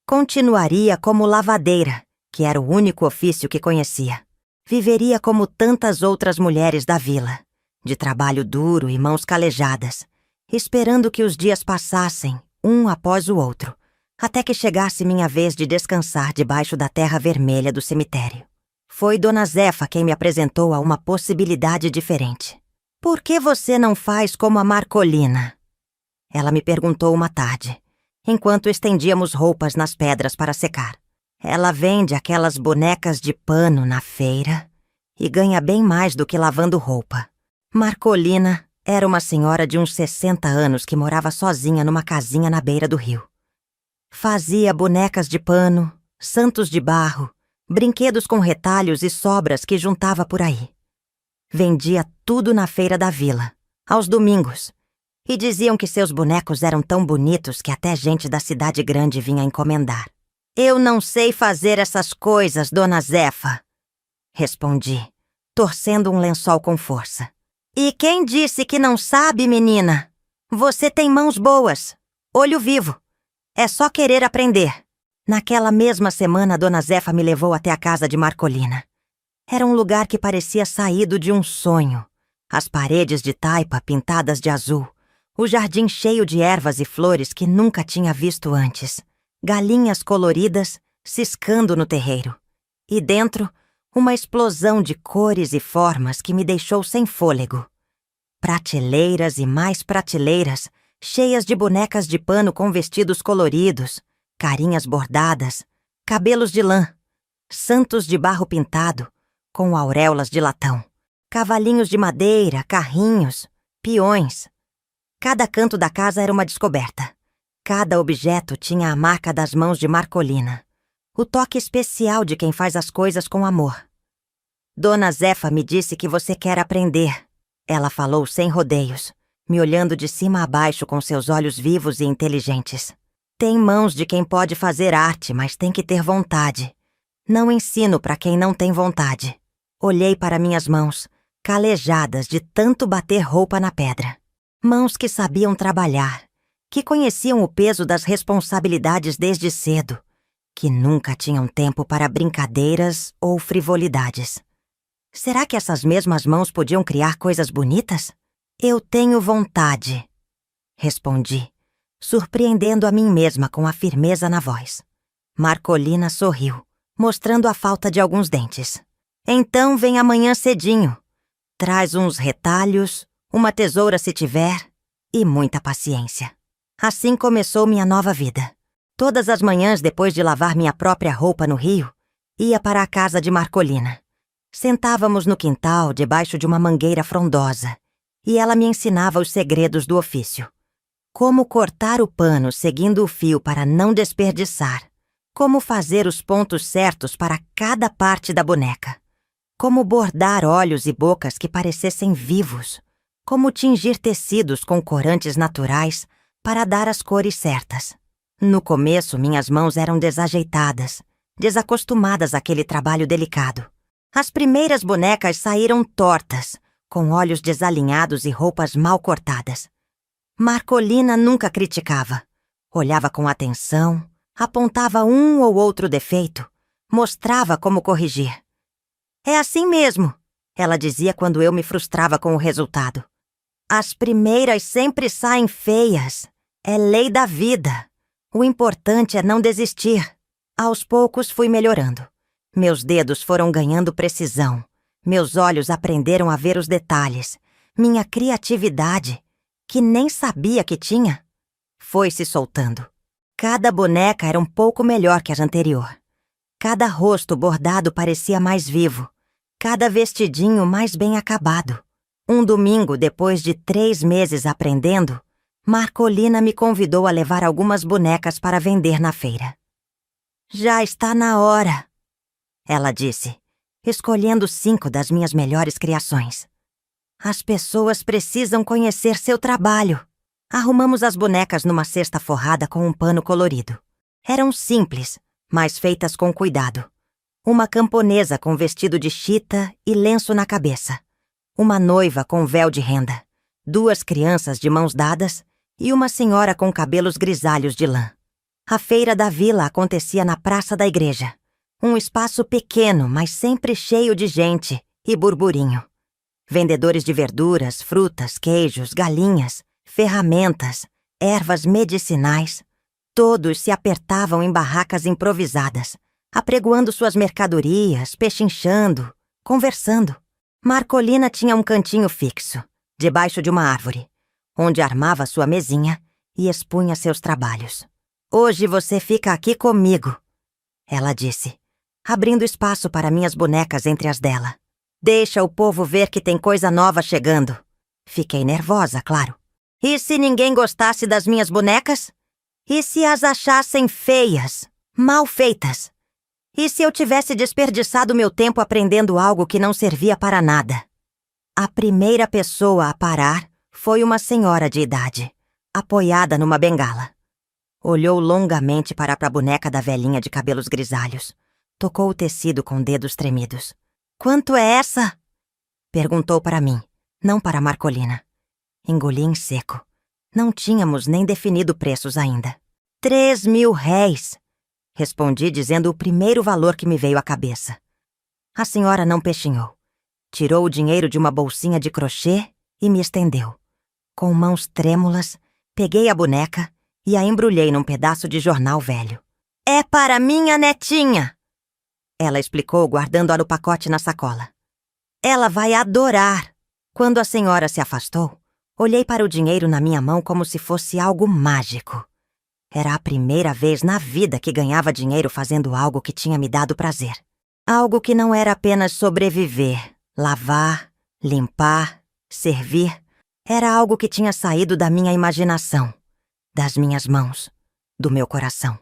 Continuaria como lavadeira, que era o único ofício que conhecia. Viveria como tantas outras mulheres da vila, de trabalho duro e mãos calejadas, esperando que os dias passassem, um após o outro, até que chegasse minha vez de descansar debaixo da terra vermelha do cemitério. Foi Dona Zefa quem me apresentou a uma possibilidade diferente. Por que você não faz como a Marcolina? Ela me perguntou uma tarde, enquanto estendíamos roupas nas pedras para secar. Ela vende aquelas bonecas de pano na feira e ganha bem mais do que lavando roupa. Marcolina era uma senhora de uns 60 anos que morava sozinha numa casinha na beira do rio. Fazia bonecas de pano, santos de barro, brinquedos com retalhos e sobras que juntava por aí. Vendia tudo na feira da vila, aos domingos, E diziam que seus bonecos eram tão bonitos que até gente da cidade grande vinha encomendar. Eu não sei fazer essas coisas, Dona Zefa, respondi, torcendo um lençol com força. E quem disse que não sabe, menina? Você tem mãos boas, olho vivo. É só querer aprender. Naquela mesma semana, Dona Zefa me levou até a casa de Marcolina. Era um lugar que parecia saído de um sonho. As paredes de taipa pintadas de azul, o jardim cheio de ervas e flores que nunca tinha visto antes, galinhas coloridas ciscando no terreiro. E dentro, uma explosão de cores e formas que me deixou sem fôlego. Prateleiras e mais prateleiras, cheias de bonecas de pano com vestidos coloridos, carinhas bordadas, cabelos de lã, santos de barro pintado, com auréolas de latão, cavalinhos de madeira, carrinhos, peões. Cada canto da casa era uma descoberta. Cada objeto tinha a marca das mãos de Marcolina, o toque especial de quem faz as coisas com amor. Dona Zefa me disse que você quer aprender. Ela falou sem rodeios, me olhando de cima a baixo com seus olhos vivos e inteligentes. Tem mãos de quem pode fazer arte, mas tem que ter vontade. Não ensino para quem não tem vontade. Olhei para minhas mãos, calejadas de tanto bater roupa na pedra. Mãos que sabiam trabalhar, que conheciam o peso das responsabilidades desde cedo, que nunca tinham tempo para brincadeiras ou frivolidades. Será que essas mesmas mãos podiam criar coisas bonitas? Eu tenho vontade, respondi, surpreendendo a mim mesma com a firmeza na voz. Marcolina sorriu, mostrando a falta de alguns dentes. Então vem amanhã cedinho. Traz uns retalhos, uma tesoura se tiver, e muita paciência. Assim começou minha nova vida. Todas as manhãs, depois de lavar minha própria roupa no rio, ia para a casa de Marcolina. Sentávamos no quintal, debaixo de uma mangueira frondosa, e ela me ensinava os segredos do ofício. Como cortar o pano seguindo o fio para não desperdiçar. Como fazer os pontos certos para cada parte da boneca. Como bordar olhos e bocas que parecessem vivos. Como tingir tecidos com corantes naturais para dar as cores certas. No começo, minhas mãos eram desajeitadas, desacostumadas àquele trabalho delicado. As primeiras bonecas saíram tortas, com olhos desalinhados e roupas mal cortadas. Marcolina nunca criticava. Olhava com atenção, apontava um ou outro defeito, mostrava como corrigir. É assim mesmo, ela dizia quando eu me frustrava com o resultado. As primeiras sempre saem feias. É lei da vida. O importante é não desistir. Aos poucos fui melhorando. Meus dedos foram ganhando precisão. Meus olhos aprenderam a ver os detalhes. Minha criatividade, que nem sabia que tinha, foi se soltando. Cada boneca era um pouco melhor que a anterior. Cada rosto bordado parecia mais vivo. Cada vestidinho mais bem acabado. Um domingo, depois de 3 meses aprendendo, Marcolina me convidou a levar algumas bonecas para vender na feira. Já está na hora, ela disse, escolhendo 5 das minhas melhores criações. As pessoas precisam conhecer seu trabalho. Arrumamos as bonecas numa cesta forrada com um pano colorido. Eram simples, mas feitas com cuidado. Uma camponesa com vestido de chita e lenço na cabeça. Uma noiva com véu de renda. 2 crianças de mãos dadas e uma senhora com cabelos grisalhos de lã. A feira da vila acontecia na praça da igreja. Um espaço pequeno, mas sempre cheio de gente e burburinho. Vendedores de verduras, frutas, queijos, galinhas, ferramentas, ervas medicinais, todos se apertavam em barracas improvisadas, apregoando suas mercadorias, pechinchando, conversando. Marcolina tinha um cantinho fixo, debaixo de uma árvore, onde armava sua mesinha e expunha seus trabalhos. Hoje você fica aqui comigo, ela disse, abrindo espaço para minhas bonecas entre as dela. Deixa o povo ver que tem coisa nova chegando. Fiquei nervosa, claro. E se ninguém gostasse das minhas bonecas? E se as achassem feias, mal feitas? E se eu tivesse desperdiçado meu tempo aprendendo algo que não servia para nada? A primeira pessoa a parar foi uma senhora de idade, apoiada numa bengala. Olhou longamente para a boneca da velhinha de cabelos grisalhos. Tocou o tecido com dedos tremidos. "Quanto é essa?" Perguntou para mim, não para Marcolina. Engoli em seco. Não tínhamos nem definido preços ainda. 3.000 réis, respondi dizendo o primeiro valor que me veio à cabeça. A senhora não pechinhou. Tirou o dinheiro de uma bolsinha de crochê e me estendeu. Com mãos trêmulas, peguei a boneca e a embrulhei num pedaço de jornal velho. "É para minha netinha!" Ela explicou, guardando-a no pacote na sacola. "Ela vai adorar!" Quando a senhora se afastou, olhei para o dinheiro na minha mão como se fosse algo mágico. Era a primeira vez na vida que ganhava dinheiro fazendo algo que tinha me dado prazer. Algo que não era apenas sobreviver, lavar, limpar, servir. Era algo que tinha saído da minha imaginação, das minhas mãos, do meu coração.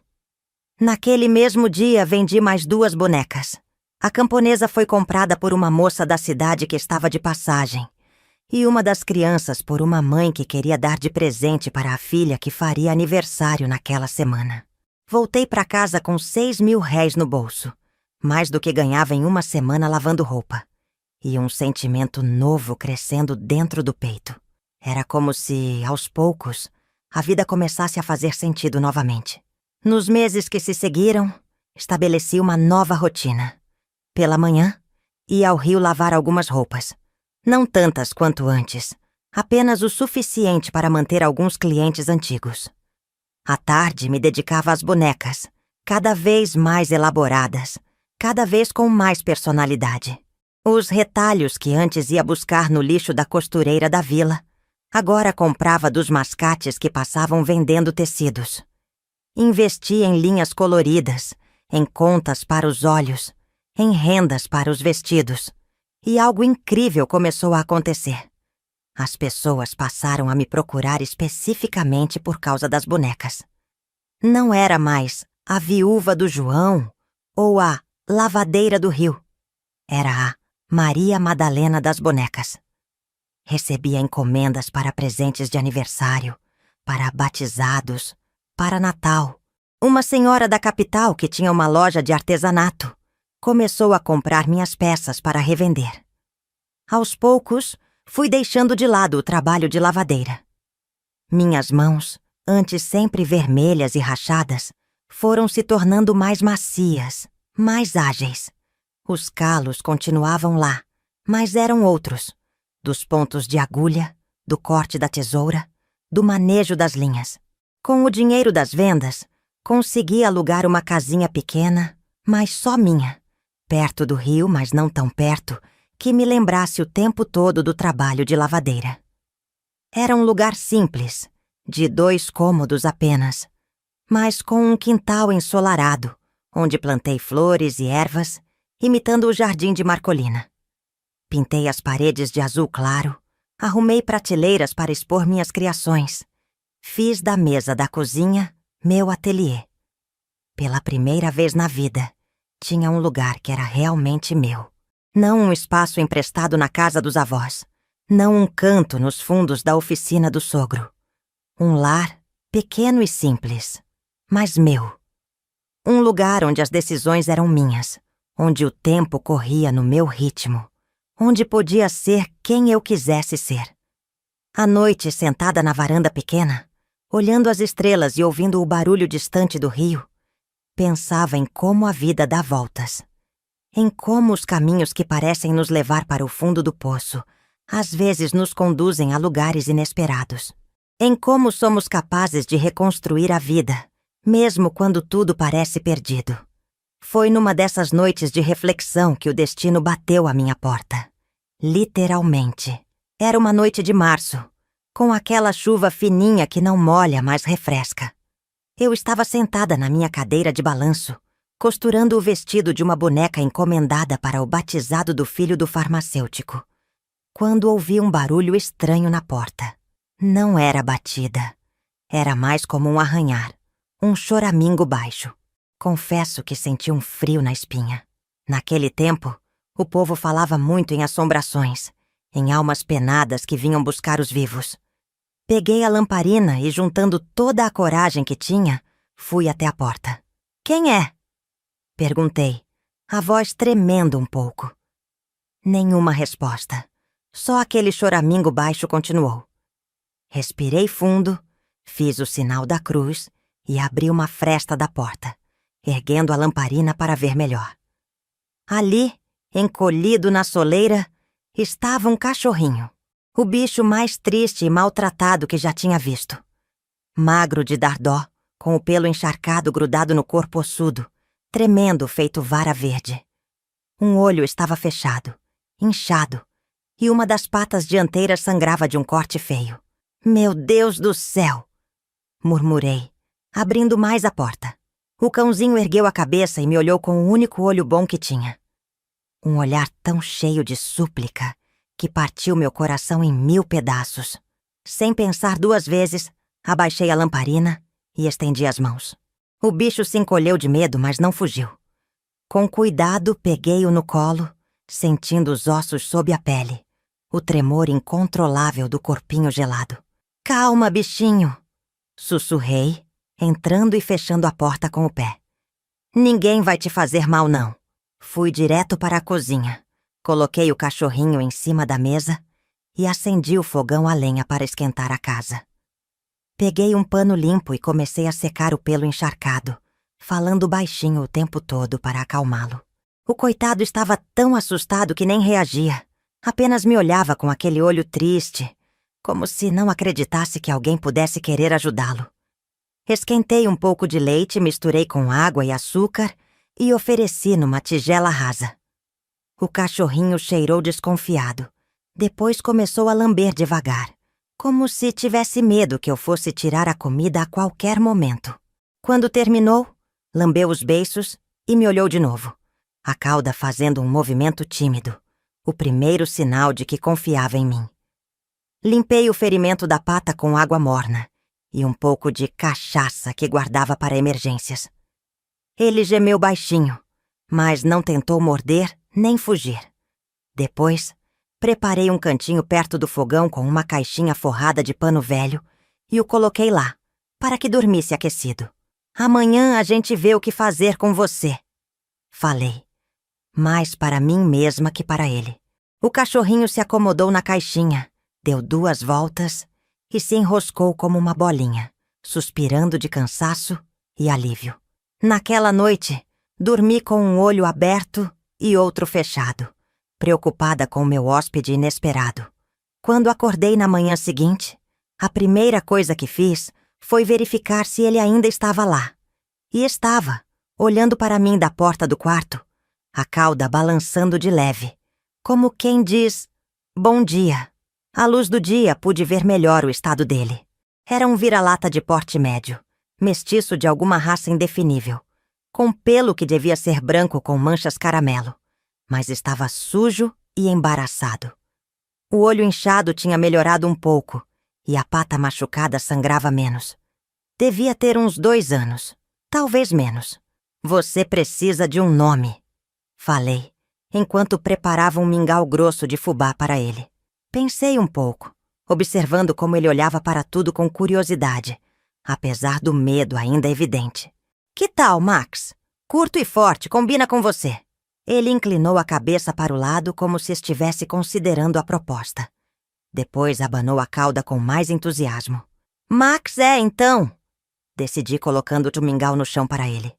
Naquele mesmo dia, vendi mais 2 bonecas. A camponesa foi comprada por uma moça da cidade que estava de passagem, e uma das crianças por uma mãe que queria dar de presente para a filha que faria aniversário naquela semana. Voltei para casa com 6.000 réis no bolso, mais do que ganhava em uma semana lavando roupa, e um sentimento novo crescendo dentro do peito. Era como se, aos poucos, a vida começasse a fazer sentido novamente. Nos meses que se seguiram, estabeleci uma nova rotina. Pela manhã, ia ao rio lavar algumas roupas. Não tantas quanto antes, apenas o suficiente para manter alguns clientes antigos. À tarde, me dedicava às bonecas, cada vez mais elaboradas, cada vez com mais personalidade. Os retalhos que antes ia buscar no lixo da costureira da vila, agora comprava dos mascates que passavam vendendo tecidos. Investi em linhas coloridas, em contas para os olhos, em rendas para os vestidos. E algo incrível começou a acontecer. As pessoas passaram a me procurar especificamente por causa das bonecas. Não era mais a viúva do João ou a lavadeira do rio. Era a Maria Madalena das bonecas. Recebia encomendas para presentes de aniversário, para batizados, para Natal. Uma senhora da capital que tinha uma loja de artesanato começou a comprar minhas peças para revender. Aos poucos, fui deixando de lado o trabalho de lavadeira. Minhas mãos, antes sempre vermelhas e rachadas, foram se tornando mais macias, mais ágeis. Os calos continuavam lá, mas eram outros. Dos pontos de agulha, do corte da tesoura, do manejo das linhas. Com o dinheiro das vendas, consegui alugar uma casinha pequena, mas só minha, perto do rio, mas não tão perto, que me lembrasse o tempo todo do trabalho de lavadeira. Era um lugar simples, de 2 cômodos apenas, mas com um quintal ensolarado, onde plantei flores e ervas, imitando o jardim de Marcolina. Pintei as paredes de azul claro, arrumei prateleiras para expor minhas criações. Fiz da mesa da cozinha meu ateliê. Pela primeira vez na vida, tinha um lugar que era realmente meu. Não um espaço emprestado na casa dos avós. Não um canto nos fundos da oficina do sogro. Um lar pequeno e simples, mas meu. Um lugar onde as decisões eram minhas, onde o tempo corria no meu ritmo, onde podia ser quem eu quisesse ser. À noite, sentada na varanda pequena, olhando as estrelas e ouvindo o barulho distante do rio, pensava em como a vida dá voltas. Em como os caminhos que parecem nos levar para o fundo do poço, às vezes nos conduzem a lugares inesperados. Em como somos capazes de reconstruir a vida, mesmo quando tudo parece perdido. Foi numa dessas noites de reflexão que o destino bateu à minha porta. Literalmente. Era uma noite de março, com aquela chuva fininha que não molha, mas refresca. Eu estava sentada na minha cadeira de balanço, costurando o vestido de uma boneca encomendada para o batizado do filho do farmacêutico, quando ouvi um barulho estranho na porta. Não era batida. Era mais como um arranhar, um choramingo baixo. Confesso que senti um frio na espinha. Naquele tempo, o povo falava muito em assombrações, em almas penadas que vinham buscar os vivos. Peguei a lamparina e, juntando toda a coragem que tinha, fui até a porta. "Quem é?" perguntei, a voz tremendo um pouco. Nenhuma resposta. Só aquele choramingo baixo continuou. Respirei fundo, fiz o sinal da cruz e abri uma fresta da porta, erguendo a lamparina para ver melhor. Ali, encolhido na soleira, estava um cachorrinho, o bicho mais triste e maltratado que já tinha visto. Magro de dar dó, com o pelo encharcado grudado no corpo ossudo, tremendo feito vara verde. Um olho estava fechado, inchado, e uma das patas dianteiras sangrava de um corte feio. "Meu Deus do céu!" murmurei, abrindo mais a porta. O cãozinho ergueu a cabeça e me olhou com o único olho bom que tinha. Um olhar tão cheio de súplica que partiu meu coração em 1000 pedaços. Sem pensar 2 vezes, abaixei a lamparina e estendi as mãos. O bicho se encolheu de medo, mas não fugiu. Com cuidado, peguei-o no colo, sentindo os ossos sob a pele, o tremor incontrolável do corpinho gelado. "Calma, bichinho!" sussurrei, entrando e fechando a porta com o pé. "Ninguém vai te fazer mal, não." Fui direto para a cozinha, coloquei o cachorrinho em cima da mesa e acendi o fogão a lenha para esquentar a casa. Peguei um pano limpo e comecei a secar o pelo encharcado, falando baixinho o tempo todo para acalmá-lo. O coitado estava tão assustado que nem reagia, apenas me olhava com aquele olho triste, como se não acreditasse que alguém pudesse querer ajudá-lo. Esquentei um pouco de leite, misturei com água e açúcar e ofereci numa tigela rasa. O cachorrinho cheirou desconfiado. Depois começou a lamber devagar, como se tivesse medo que eu fosse tirar a comida a qualquer momento. Quando terminou, lambeu os beiços e me olhou de novo, a cauda fazendo um movimento tímido, o primeiro sinal de que confiava em mim. Limpei o ferimento da pata com água morna e um pouco de cachaça que guardava para emergências. Ele gemeu baixinho, mas não tentou morder nem fugir. Depois, preparei um cantinho perto do fogão com uma caixinha forrada de pano velho e o coloquei lá, para que dormisse aquecido. "Amanhã a gente vê o que fazer com você", falei, mais para mim mesma que para ele. O cachorrinho se acomodou na caixinha, deu 2 voltas e se enroscou como uma bolinha, suspirando de cansaço e alívio. Naquela noite, dormi com um olho aberto e outro fechado, preocupada com meu hóspede inesperado. Quando acordei na manhã seguinte, a primeira coisa que fiz foi verificar se ele ainda estava lá. E estava, olhando para mim da porta do quarto, a cauda balançando de leve, como quem diz, "Bom dia." À luz do dia, pude ver melhor o estado dele. Era um vira-lata de porte médio, mestiço de alguma raça indefinível, com pelo que devia ser branco com manchas caramelo, mas estava sujo e embaraçado. O olho inchado tinha melhorado um pouco e a pata machucada sangrava menos. Devia ter uns 2 anos, talvez menos. "Você precisa de um nome", falei, enquanto preparava um mingau grosso de fubá para ele. Pensei um pouco, observando como ele olhava para tudo com curiosidade, apesar do medo ainda evidente. "Que tal, Max? Curto e forte, combina com você." Ele inclinou a cabeça para o lado como se estivesse considerando a proposta. Depois abanou a cauda com mais entusiasmo. "Max então!" decidi colocando o mingau no chão para ele.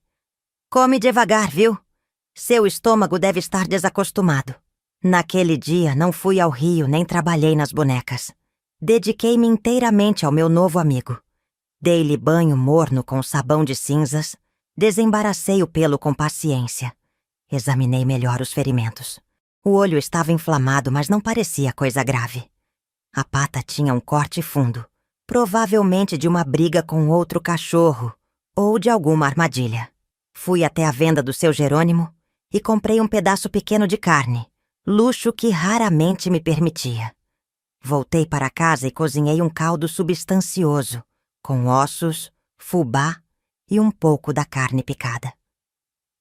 "Come devagar, viu? Seu estômago deve estar desacostumado." Naquele dia não fui ao rio nem trabalhei nas bonecas. Dediquei-me inteiramente ao meu novo amigo. Dei-lhe banho morno com sabão de cinzas, desembaracei o pelo com paciência. Examinei melhor os ferimentos. O olho estava inflamado, mas não parecia coisa grave. A pata tinha um corte fundo, provavelmente de uma briga com outro cachorro ou de alguma armadilha. Fui até a venda do seu Jerônimo e comprei um pedaço pequeno de carne, luxo que raramente me permitia. Voltei para casa e cozinhei um caldo substancioso, com ossos, fubá e um pouco da carne picada.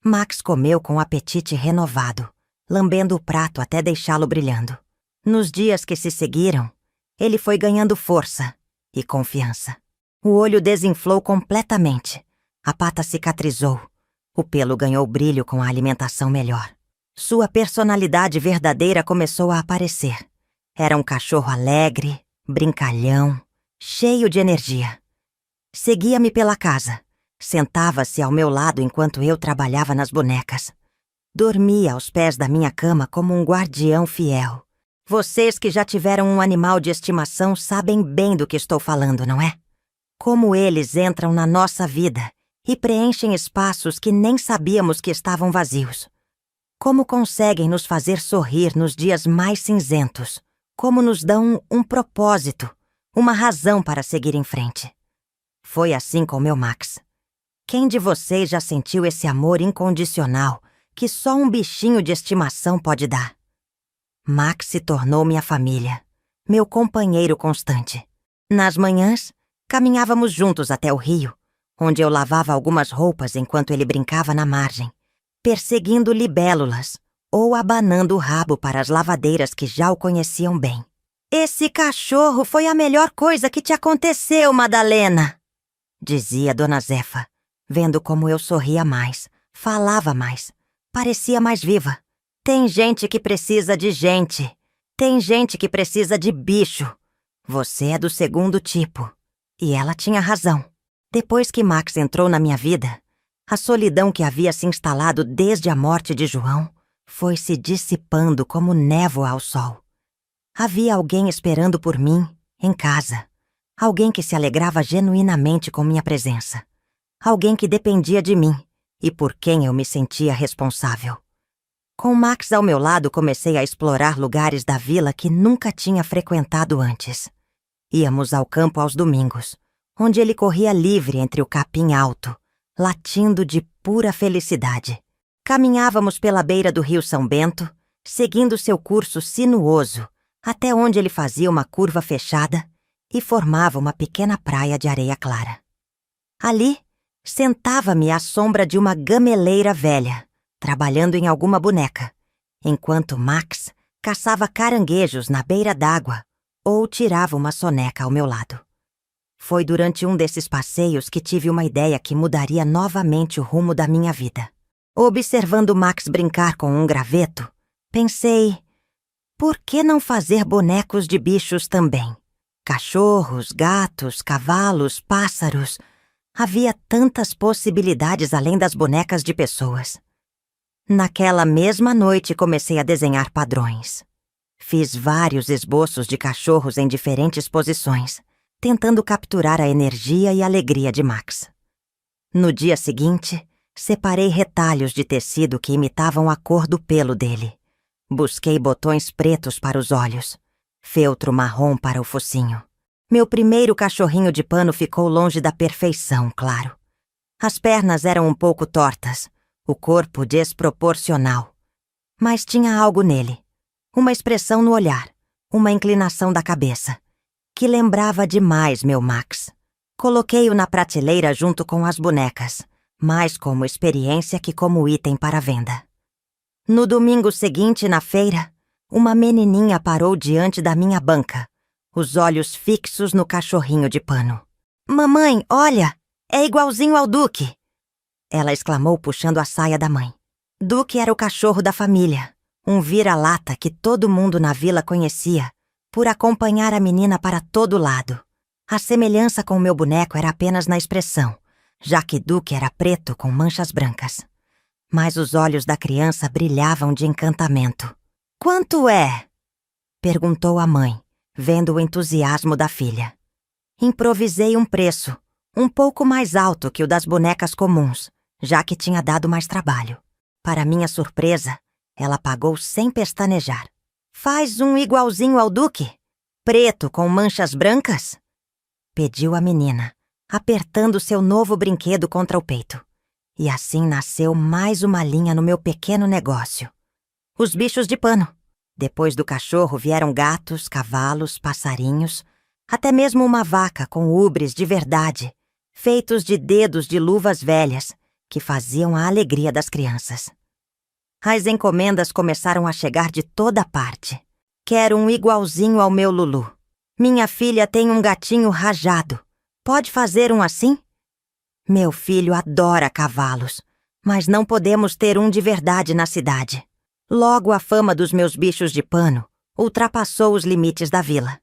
Max comeu com apetite renovado, lambendo o prato até deixá-lo brilhando. Nos dias que se seguiram, ele foi ganhando força e confiança. O olho desinflou completamente, a pata cicatrizou, o pelo ganhou brilho com a alimentação melhor. Sua personalidade verdadeira começou a aparecer. Era um cachorro alegre, brincalhão, cheio de energia. Seguia-me pela casa, sentava-se ao meu lado enquanto eu trabalhava nas bonecas. Dormia aos pés da minha cama como um guardião fiel. Vocês que já tiveram um animal de estimação sabem bem do que estou falando, não é? Como eles entram na nossa vida e preenchem espaços que nem sabíamos que estavam vazios. Como conseguem nos fazer sorrir nos dias mais cinzentos. Como nos dão um propósito, uma razão para seguir em frente. Foi assim com meu Max. Quem de vocês já sentiu esse amor incondicional que só um bichinho de estimação pode dar? Max se tornou minha família, meu companheiro constante. Nas manhãs, caminhávamos juntos até o rio, onde eu lavava algumas roupas enquanto ele brincava na margem, perseguindo libélulas ou abanando o rabo para as lavadeiras que já o conheciam bem. "Esse cachorro foi a melhor coisa que te aconteceu, Madalena", dizia Dona Zefa, vendo como eu sorria mais, falava mais, parecia mais viva. "Tem gente que precisa de gente. Tem gente que precisa de bicho. Você é do segundo tipo." E ela tinha razão. Depois que Max entrou na minha vida, a solidão que havia se instalado desde a morte de João foi se dissipando como névoa ao sol. Havia alguém esperando por mim, em casa. Alguém que se alegrava genuinamente com minha presença. Alguém que dependia de mim e por quem eu me sentia responsável. Com Max ao meu lado, comecei a explorar lugares da vila que nunca tinha frequentado antes. Íamos ao campo aos domingos, onde ele corria livre entre o capim alto, latindo de pura felicidade. Caminhávamos pela beira do rio São Bento, seguindo seu curso sinuoso, até onde ele fazia uma curva fechada e formava uma pequena praia de areia clara. Ali, sentava-me à sombra de uma gameleira velha, trabalhando em alguma boneca, enquanto Max caçava caranguejos na beira d'água ou tirava uma soneca ao meu lado. Foi durante um desses passeios que tive uma ideia que mudaria novamente o rumo da minha vida. Observando Max brincar com um graveto, pensei, por que não fazer bonecos de bichos também? Cachorros, gatos, cavalos, pássaros. Havia tantas possibilidades além das bonecas de pessoas. Naquela mesma noite comecei a desenhar padrões. Fiz vários esboços de cachorros em diferentes posições, tentando capturar a energia e alegria de Max. No dia seguinte, separei retalhos de tecido que imitavam a cor do pelo dele. Busquei botões pretos para os olhos, feltro marrom para o focinho. Meu primeiro cachorrinho de pano ficou longe da perfeição, claro. As pernas eram um pouco tortas, o corpo desproporcional. Mas tinha algo nele. Uma expressão no olhar, uma inclinação da cabeça, que lembrava demais meu Max. Coloquei-o na prateleira junto com as bonecas, mais como experiência que como item para venda. No domingo seguinte, na feira, uma menininha parou diante da minha banca, os olhos fixos no cachorrinho de pano. "Mamãe, olha, é igualzinho ao Duque!" Ela exclamou puxando a saia da mãe. Duque era o cachorro da família, um vira-lata que todo mundo na vila conhecia, por acompanhar a menina para todo lado. A semelhança com o meu boneco era apenas na expressão, já que Duque era preto com manchas brancas. Mas os olhos da criança brilhavam de encantamento. "Quanto é?" perguntou a mãe, vendo o entusiasmo da filha. Improvisei um preço, um pouco mais alto que o das bonecas comuns, já que tinha dado mais trabalho. Para minha surpresa, ela pagou sem pestanejar. "Faz um igualzinho ao Duque? Preto com manchas brancas?" pediu a menina, apertando seu novo brinquedo contra o peito. E assim nasceu mais uma linha no meu pequeno negócio. Os bichos de pano. Depois do cachorro vieram gatos, cavalos, passarinhos, até mesmo uma vaca com ubres de verdade, feitos de dedos de luvas velhas, que faziam a alegria das crianças. As encomendas começaram a chegar de toda parte. Quero um igualzinho ao meu Lulu. Minha filha tem um gatinho rajado. Pode fazer um assim? Meu filho adora cavalos, mas não podemos ter um de verdade na cidade. Logo a fama dos meus bichos de pano ultrapassou os limites da vila.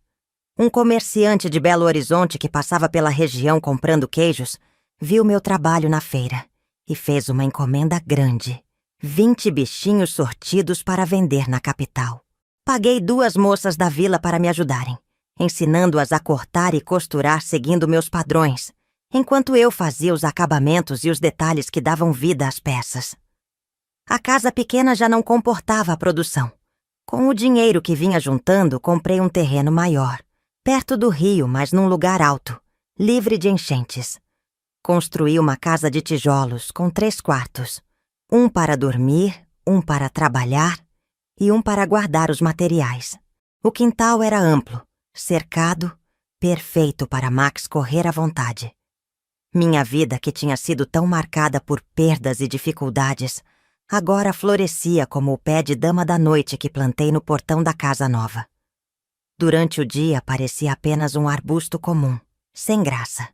Um comerciante de Belo Horizonte que passava pela região comprando queijos viu meu trabalho na feira e fez uma encomenda grande. 20 bichinhos sortidos para vender na capital. Paguei 2 moças da vila para me ajudarem, ensinando-as a cortar e costurar seguindo meus padrões, enquanto eu fazia os acabamentos e os detalhes que davam vida às peças. A casa pequena já não comportava a produção. Com o dinheiro que vinha juntando, comprei um terreno maior, perto do rio, mas num lugar alto, livre de enchentes. Construí uma casa de tijolos com 3 quartos, um para dormir, um para trabalhar e um para guardar os materiais. O quintal era amplo, cercado, perfeito para Max correr à vontade. Minha vida, que tinha sido tão marcada por perdas e dificuldades, agora florescia como o pé de dama da noite que plantei no portão da casa nova. Durante o dia parecia apenas um arbusto comum, sem graça.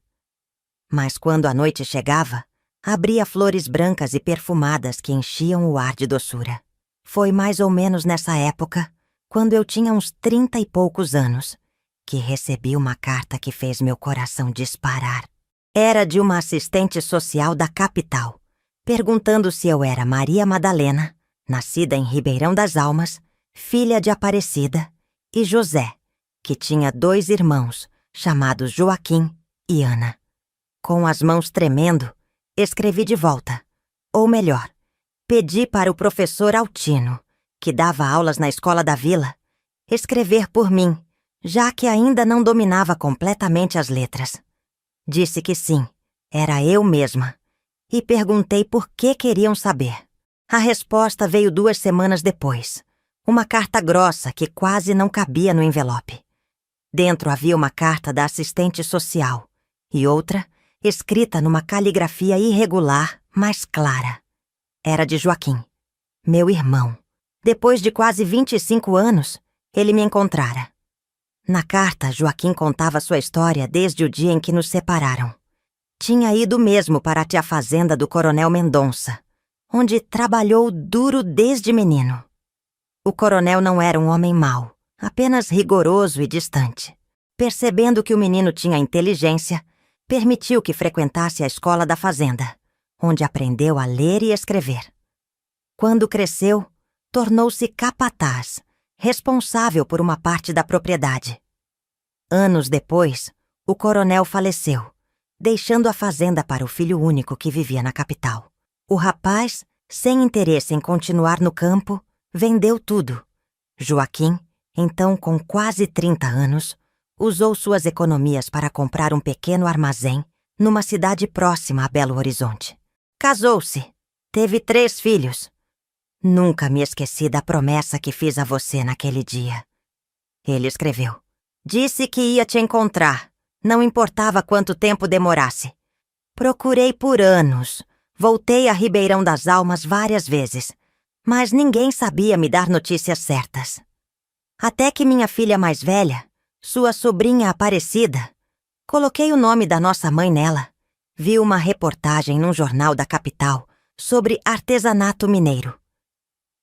Mas quando a noite chegava, abria flores brancas e perfumadas que enchiam o ar de doçura. Foi mais ou menos nessa época, quando eu tinha uns 30 e poucos anos, que recebi uma carta que fez meu coração disparar. Era de uma assistente social da capital, perguntando se eu era Maria Madalena, nascida em Ribeirão das Almas, filha de Aparecida, e José, que tinha 2 irmãos, chamados Joaquim e Ana. Com as mãos tremendo, escrevi de volta, ou melhor, pedi para o professor Altino, que dava aulas na escola da vila, escrever por mim, já que ainda não dominava completamente as letras. Disse que sim, era eu mesma, e perguntei por que queriam saber. A resposta veio 2 semanas depois, uma carta grossa que quase não cabia no envelope. Dentro havia uma carta da assistente social e outra escrita numa caligrafia irregular, mas clara. Era de Joaquim, meu irmão. Depois de quase 25 anos, ele me encontrara. Na carta, Joaquim contava sua história desde o dia em que nos separaram. Tinha ido mesmo para a fazenda do Coronel Mendonça, onde trabalhou duro desde menino. O coronel não era um homem mau, apenas rigoroso e distante. Percebendo que o menino tinha inteligência, permitiu que frequentasse a escola da fazenda, onde aprendeu a ler e escrever. Quando cresceu, tornou-se capataz, responsável por uma parte da propriedade. Anos depois, o coronel faleceu, deixando a fazenda para o filho único que vivia na capital. O rapaz, sem interesse em continuar no campo, vendeu tudo. Joaquim, então com quase 30 anos, usou suas economias para comprar um pequeno armazém numa cidade próxima a Belo Horizonte. Casou-se. Teve 3 filhos. Nunca me esqueci da promessa que fiz a você naquele dia. Ele escreveu. Disse que ia te encontrar. Não importava quanto tempo demorasse. Procurei por anos. Voltei a Ribeirão das Almas várias vezes, mas ninguém sabia me dar notícias certas. Até que minha filha mais velha, sua sobrinha Aparecida, coloquei o nome da nossa mãe nela. Vi uma reportagem num jornal da capital sobre artesanato mineiro.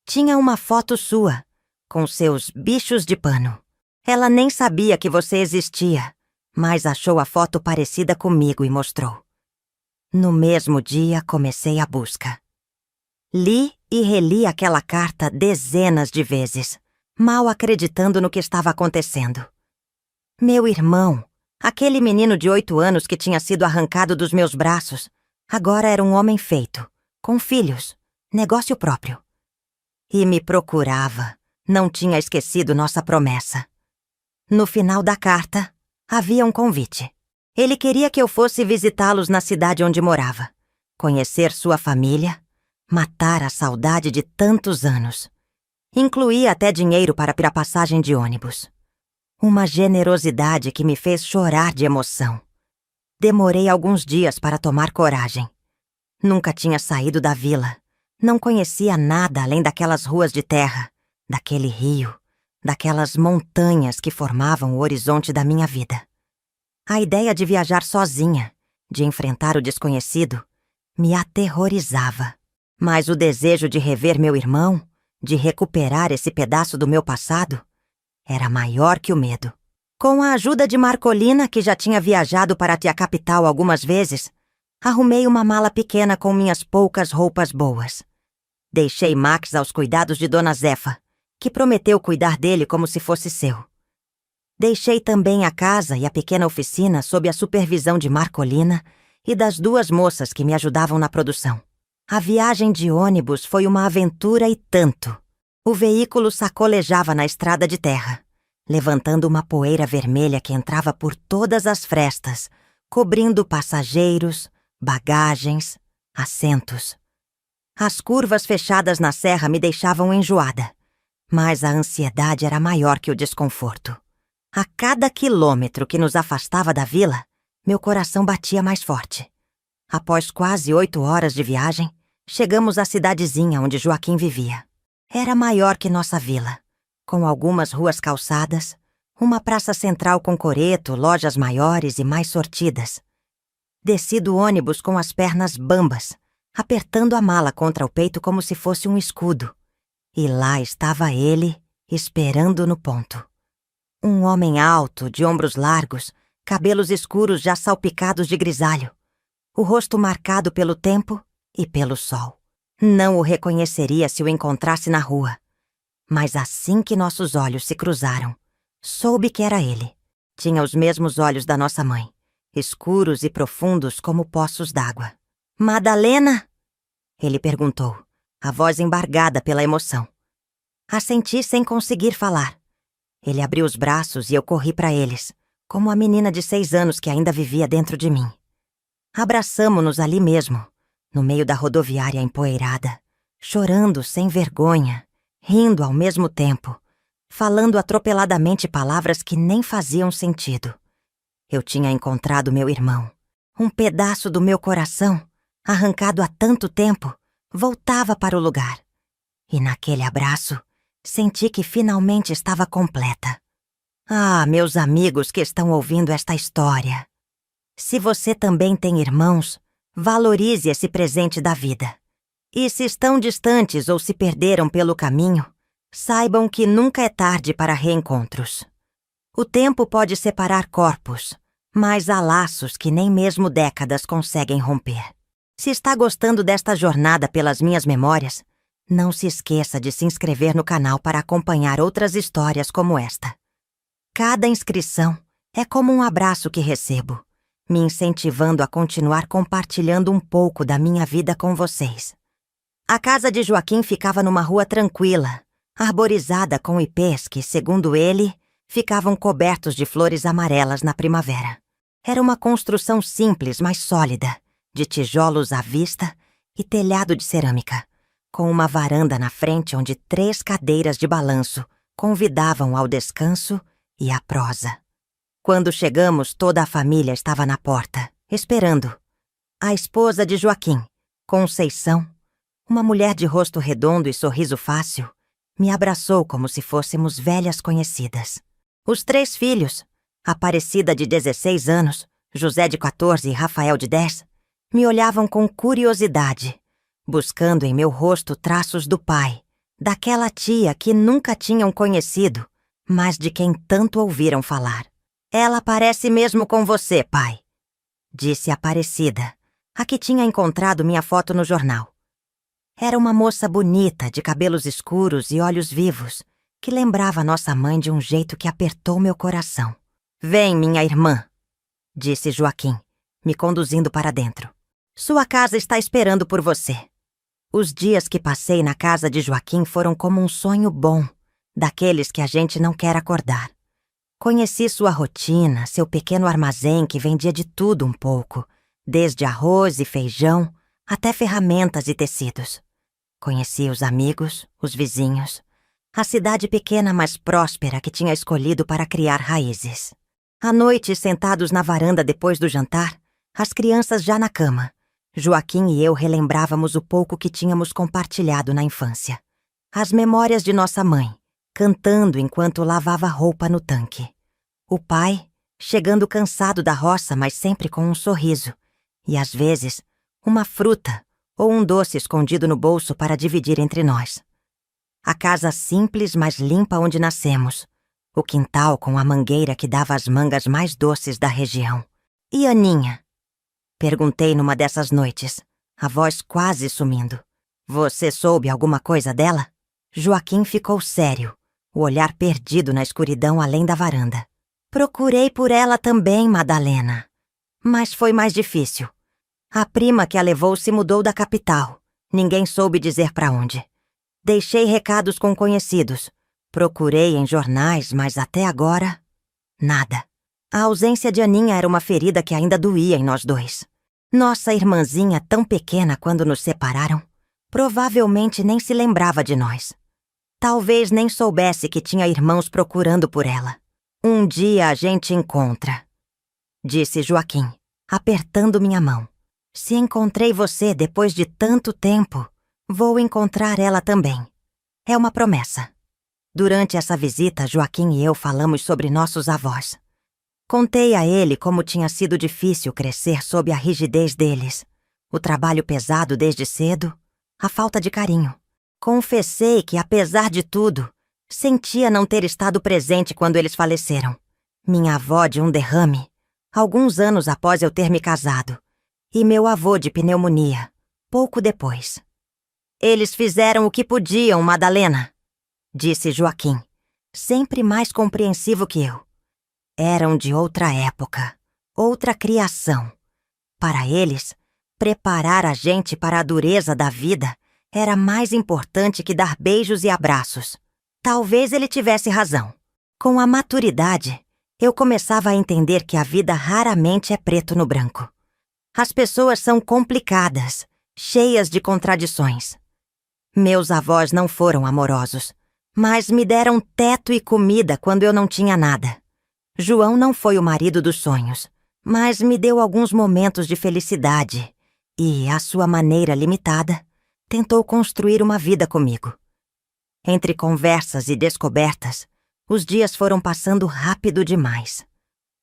Tinha uma foto sua, com seus bichos de pano. Ela nem sabia que você existia, mas achou a foto parecida comigo e mostrou. No mesmo dia, comecei a busca. Li e reli aquela carta dezenas de vezes, mal acreditando no que estava acontecendo. Meu irmão, aquele menino de 8 anos que tinha sido arrancado dos meus braços, agora era um homem feito, com filhos, negócio próprio. E me procurava, não tinha esquecido nossa promessa. No final da carta, havia um convite. Ele queria que eu fosse visitá-los na cidade onde morava, conhecer sua família, matar a saudade de tantos anos. Incluía até dinheiro para a passagem de ônibus. Uma generosidade que me fez chorar de emoção. Demorei alguns dias para tomar coragem. Nunca tinha saído da vila. Não conhecia nada além daquelas ruas de terra, daquele rio, daquelas montanhas que formavam o horizonte da minha vida. A ideia de viajar sozinha, de enfrentar o desconhecido, me aterrorizava. Mas o desejo de rever meu irmão, de recuperar esse pedaço do meu passado, era maior que o medo. Com a ajuda de Marcolina, que já tinha viajado para a capital algumas vezes, arrumei uma mala pequena com minhas poucas roupas boas. Deixei Max aos cuidados de Dona Zefa, que prometeu cuidar dele como se fosse seu. Deixei também a casa e a pequena oficina sob a supervisão de Marcolina e das 2 moças que me ajudavam na produção. A viagem de ônibus foi uma aventura e tanto. O veículo sacolejava na estrada de terra, levantando uma poeira vermelha que entrava por todas as frestas, cobrindo passageiros, bagagens, assentos. As curvas fechadas na serra me deixavam enjoada, mas a ansiedade era maior que o desconforto. A cada quilômetro que nos afastava da vila, meu coração batia mais forte. Após quase 8 horas de viagem, chegamos à cidadezinha onde Joaquim vivia. Era maior que nossa vila, com algumas ruas calçadas, uma praça central com coreto, lojas maiores e mais sortidas. Desci do ônibus com as pernas bambas, apertando a mala contra o peito como se fosse um escudo. E lá estava ele, esperando no ponto. Um homem alto, de ombros largos, cabelos escuros já salpicados de grisalho, o rosto marcado pelo tempo e pelo sol. Não o reconheceria se o encontrasse na rua, mas assim que nossos olhos se cruzaram, soube que era ele. Tinha os mesmos olhos da nossa mãe, escuros e profundos como poços d'água. "Madalena?" ele perguntou, a voz embargada pela emoção. Assenti sem conseguir falar. Ele abriu os braços e eu corri para eles, como a menina de 6 anos que ainda vivia dentro de mim. Abraçamo-nos ali mesmo, no meio da rodoviária empoeirada, chorando sem vergonha, rindo ao mesmo tempo, falando atropeladamente palavras que nem faziam sentido. Eu tinha encontrado meu irmão. Um pedaço do meu coração, arrancado há tanto tempo, voltava para o lugar. E naquele abraço, senti que finalmente estava completa. Ah, meus amigos que estão ouvindo esta história. Se você também tem irmãos, valorize esse presente da vida. E se estão distantes ou se perderam pelo caminho, saibam que nunca é tarde para reencontros. O tempo pode separar corpos, mas há laços que nem mesmo décadas conseguem romper. Se está gostando desta jornada pelas minhas memórias, não se esqueça de se inscrever no canal para acompanhar outras histórias como esta. Cada inscrição é como um abraço que recebo, me incentivando a continuar compartilhando um pouco da minha vida com vocês. A casa de Joaquim ficava numa rua tranquila, arborizada com ipês que, segundo ele, ficavam cobertos de flores amarelas na primavera. Era uma construção simples, mas sólida, de tijolos à vista e telhado de cerâmica, com uma varanda na frente onde 3 cadeiras de balanço convidavam ao descanso e à prosa. Quando chegamos, toda a família estava na porta, esperando. A esposa de Joaquim, Conceição, uma mulher de rosto redondo e sorriso fácil, me abraçou como se fôssemos velhas conhecidas. Os 3 filhos, Aparecida de 16 anos, José de 14 e Rafael de 10, me olhavam com curiosidade, buscando em meu rosto traços do pai, daquela tia que nunca tinham conhecido, mas de quem tanto ouviram falar. "Ela parece mesmo com você, pai", disse Aparecida, a que tinha encontrado minha foto no jornal. Era uma moça bonita, de cabelos escuros e olhos vivos, que lembrava nossa mãe de um jeito que apertou meu coração. "Vem, minha irmã", disse Joaquim, me conduzindo para dentro. "Sua casa está esperando por você." Os dias que passei na casa de Joaquim foram como um sonho bom, daqueles que a gente não quer acordar. Conheci sua rotina, seu pequeno armazém que vendia de tudo um pouco, desde arroz e feijão até ferramentas e tecidos. Conheci os amigos, os vizinhos, a cidade pequena mas próspera que tinha escolhido para criar raízes. À noite, sentados na varanda depois do jantar, as crianças já na cama, Joaquim e eu relembrávamos o pouco que tínhamos compartilhado na infância. As memórias de nossa mãe, cantando enquanto lavava roupa no tanque. O pai, chegando cansado da roça, mas sempre com um sorriso. E, às vezes, uma fruta ou um doce escondido no bolso para dividir entre nós. A casa simples, mas limpa onde nascemos. O quintal com a mangueira que dava as mangas mais doces da região. E Aninha? Perguntei numa dessas noites, a voz quase sumindo. Você soube alguma coisa dela? Joaquim ficou sério, o olhar perdido na escuridão além da varanda. Procurei por ela também, Madalena. Mas foi mais difícil. A prima que a levou se mudou da capital. Ninguém soube dizer para onde. Deixei recados com conhecidos. Procurei em jornais, mas até agora, nada. A ausência de Aninha era uma ferida que ainda doía em nós dois. Nossa irmãzinha, tão pequena quando nos separaram, provavelmente nem se lembrava de nós. Talvez nem soubesse que tinha irmãos procurando por ela. Um dia a gente encontra, disse Joaquim, apertando minha mão. Se encontrei você depois de tanto tempo, vou encontrar ela também. É uma promessa. Durante essa visita, Joaquim e eu falamos sobre nossos avós. Contei a ele como tinha sido difícil crescer sob a rigidez deles, o trabalho pesado desde cedo, a falta de carinho. Confessei que, apesar de tudo, sentia não ter estado presente quando eles faleceram. Minha avó de um derrame, alguns anos após eu ter me casado, e meu avô de pneumonia, pouco depois. Eles fizeram o que podiam, Madalena, disse Joaquim, sempre mais compreensivo que eu. Eram de outra época, outra criação. Para eles, preparar a gente para a dureza da vida era mais importante que dar beijos e abraços. Talvez ele tivesse razão. Com a maturidade, eu começava a entender que a vida raramente é preto no branco. As pessoas são complicadas, cheias de contradições. Meus avós não foram amorosos, mas me deram teto e comida quando eu não tinha nada. João não foi o marido dos sonhos, mas me deu alguns momentos de felicidade e, à sua maneira limitada, tentou construir uma vida comigo. Entre conversas e descobertas, os dias foram passando rápido demais.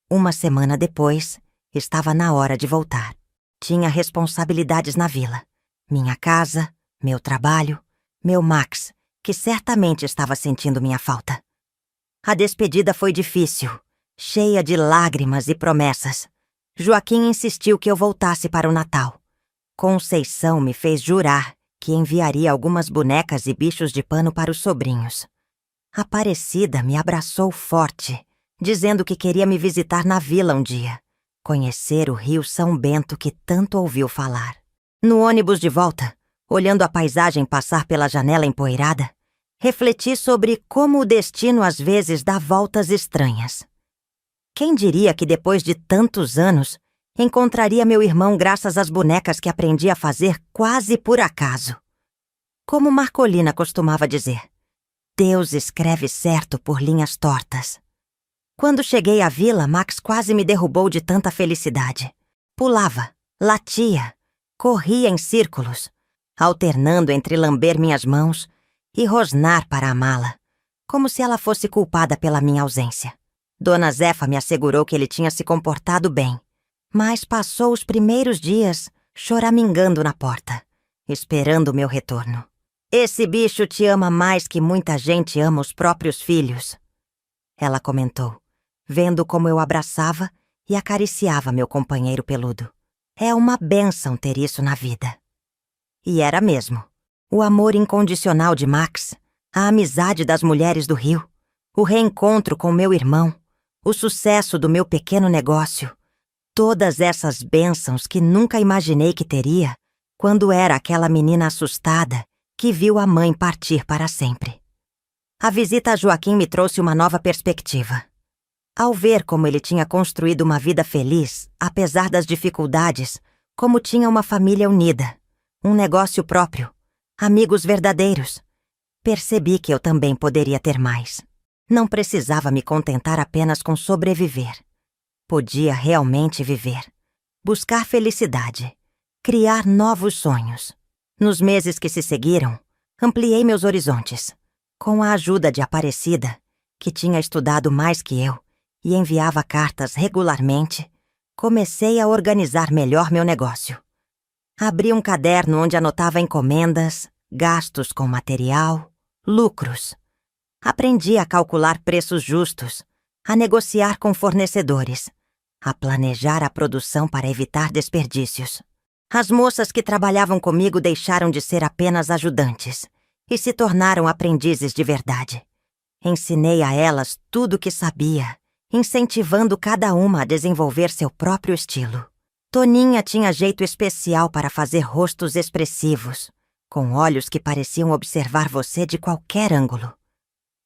Uma semana depois, estava na hora de voltar. Tinha responsabilidades na vila. Minha casa, meu trabalho, meu Max, que certamente estava sentindo minha falta. A despedida foi difícil, cheia de lágrimas e promessas. Joaquim insistiu que eu voltasse para o Natal. Conceição me fez jurar que enviaria algumas bonecas e bichos de pano para os sobrinhos. Aparecida me abraçou forte, dizendo que queria me visitar na vila um dia, conhecer o Rio São Bento que tanto ouviu falar. No ônibus de volta, olhando a paisagem passar pela janela empoeirada, refleti sobre como o destino às vezes dá voltas estranhas. Quem diria que depois de tantos anos, encontraria meu irmão graças às bonecas que aprendi a fazer quase por acaso? Como Marcolina costumava dizer, Deus escreve certo por linhas tortas. Quando cheguei à vila, Max quase me derrubou de tanta felicidade. Pulava, latia, corria em círculos, alternando entre lamber minhas mãos e rosnar para amá-la, como se ela fosse culpada pela minha ausência. Dona Zefa me assegurou que ele tinha se comportado bem, mas passou os primeiros dias choramingando na porta, esperando o meu retorno. Esse bicho te ama mais que muita gente ama os próprios filhos, ela comentou, vendo como eu abraçava e acariciava meu companheiro peludo. É uma bênção ter isso na vida. E era mesmo. O amor incondicional de Max, a amizade das mulheres do Rio, o reencontro com meu irmão, o sucesso do meu pequeno negócio, todas essas bênçãos que nunca imaginei que teria quando era aquela menina assustada que viu a mãe partir para sempre. A visita a Joaquim me trouxe uma nova perspectiva. Ao ver como ele tinha construído uma vida feliz, apesar das dificuldades, como tinha uma família unida, um negócio próprio, amigos verdadeiros, percebi que eu também poderia ter mais. Não precisava me contentar apenas com sobreviver. Podia realmente viver, buscar felicidade, criar novos sonhos. Nos meses que se seguiram, ampliei meus horizontes. Com a ajuda de Aparecida, que tinha estudado mais que eu e enviava cartas regularmente, comecei a organizar melhor meu negócio. Abri um caderno onde anotava encomendas, gastos com material, lucros. Aprendi a calcular preços justos, a negociar com fornecedores, a planejar a produção para evitar desperdícios. As moças que trabalhavam comigo deixaram de ser apenas ajudantes e se tornaram aprendizes de verdade. Ensinei a elas tudo o que sabia, incentivando cada uma a desenvolver seu próprio estilo. Toninha tinha jeito especial para fazer rostos expressivos, com olhos que pareciam observar você de qualquer ângulo.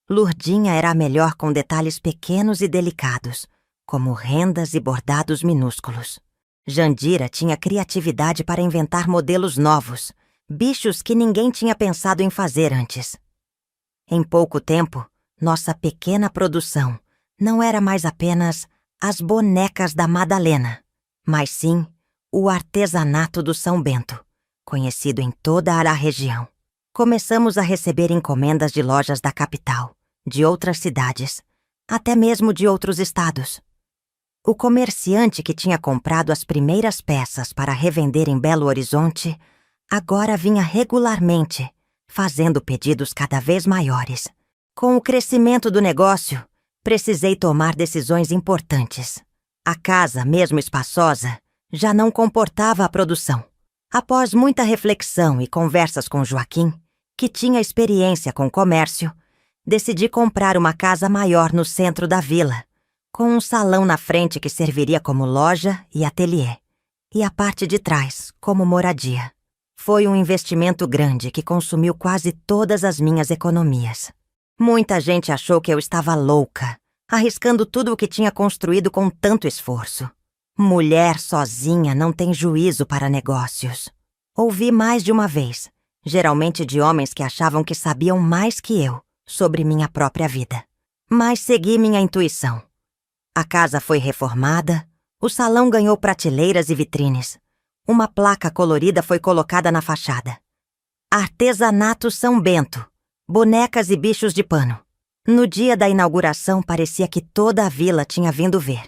Lurdinha era a melhor com detalhes pequenos e delicados, como rendas e bordados minúsculos. Jandira tinha criatividade para inventar modelos novos, bichos que ninguém tinha pensado em fazer antes. Em pouco tempo, nossa pequena produção não era mais apenas as bonecas da Madalena, mas sim o artesanato do São Bento, conhecido em toda a região. Começamos a receber encomendas de lojas da capital, de outras cidades, até mesmo de outros estados. O comerciante que tinha comprado as primeiras peças para revender em Belo Horizonte agora vinha regularmente, fazendo pedidos cada vez maiores. Com o crescimento do negócio, precisei tomar decisões importantes. A casa, mesmo espaçosa, já não comportava a produção. Após muita reflexão e conversas com Joaquim, que tinha experiência com comércio, decidi comprar uma casa maior no centro da vila, com um salão na frente que serviria como loja e ateliê, e a parte de trás como moradia. Foi um investimento grande que consumiu quase todas as minhas economias. Muita gente achou que eu estava louca, arriscando tudo o que tinha construído com tanto esforço. Mulher sozinha não tem juízo para negócios. Ouvi mais de uma vez, geralmente de homens que achavam que sabiam mais que eu sobre minha própria vida. Mas segui minha intuição. A casa foi reformada, o salão ganhou prateleiras e vitrines. Uma placa colorida foi colocada na fachada. Artesanato São Bento, bonecas e bichos de pano. No dia da inauguração, parecia que toda a vila tinha vindo ver.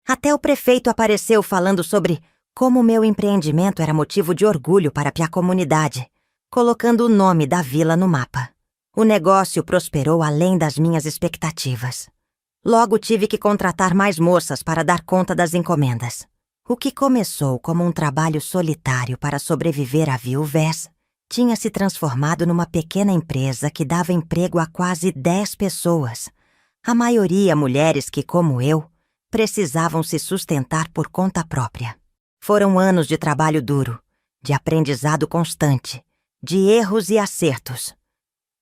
Até o prefeito apareceu falando sobre como meu empreendimento era motivo de orgulho para a comunidade, colocando o nome da vila no mapa. O negócio prosperou além das minhas expectativas. Logo tive que contratar mais moças para dar conta das encomendas. O que começou como um trabalho solitário para sobreviver à viuvez tinha se transformado numa pequena empresa que dava emprego a quase 10 pessoas, a maioria mulheres que, como eu, precisavam se sustentar por conta própria. Foram anos de trabalho duro, de aprendizado constante, de erros e acertos.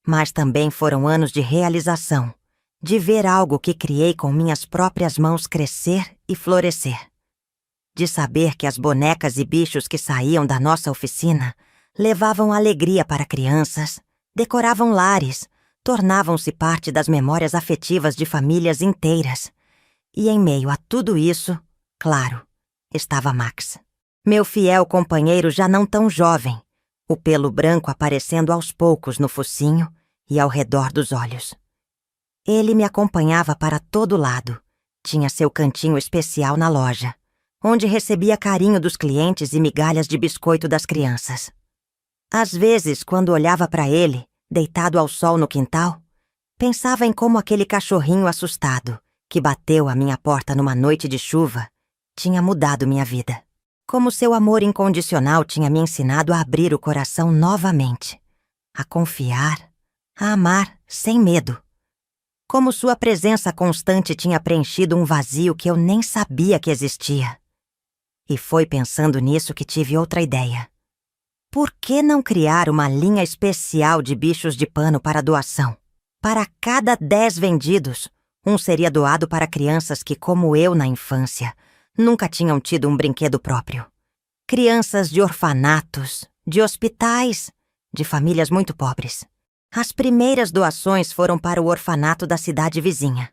Mas também foram anos de realização, de ver algo que criei com minhas próprias mãos crescer e florescer. De saber que as bonecas e bichos que saíam da nossa oficina levavam alegria para crianças, decoravam lares, tornavam-se parte das memórias afetivas de famílias inteiras. E em meio a tudo isso, claro, estava Max. Meu fiel companheiro já não tão jovem, o pelo branco aparecendo aos poucos no focinho e ao redor dos olhos. Ele me acompanhava para todo lado. Tinha seu cantinho especial na loja, onde recebia carinho dos clientes e migalhas de biscoito das crianças. Às vezes, quando olhava para ele, deitado ao sol no quintal, pensava em como aquele cachorrinho assustado, que bateu à minha porta numa noite de chuva, tinha mudado minha vida. Como seu amor incondicional tinha me ensinado a abrir o coração novamente, a confiar, a amar sem medo. Como sua presença constante tinha preenchido um vazio que eu nem sabia que existia. E foi pensando nisso que tive outra ideia. Por que não criar uma linha especial de bichos de pano para doação? Para cada 10 vendidos, um seria doado para crianças que, como eu na infância, nunca tinham tido um brinquedo próprio. Crianças de orfanatos, de hospitais, de famílias muito pobres. As primeiras doações foram para o orfanato da cidade vizinha,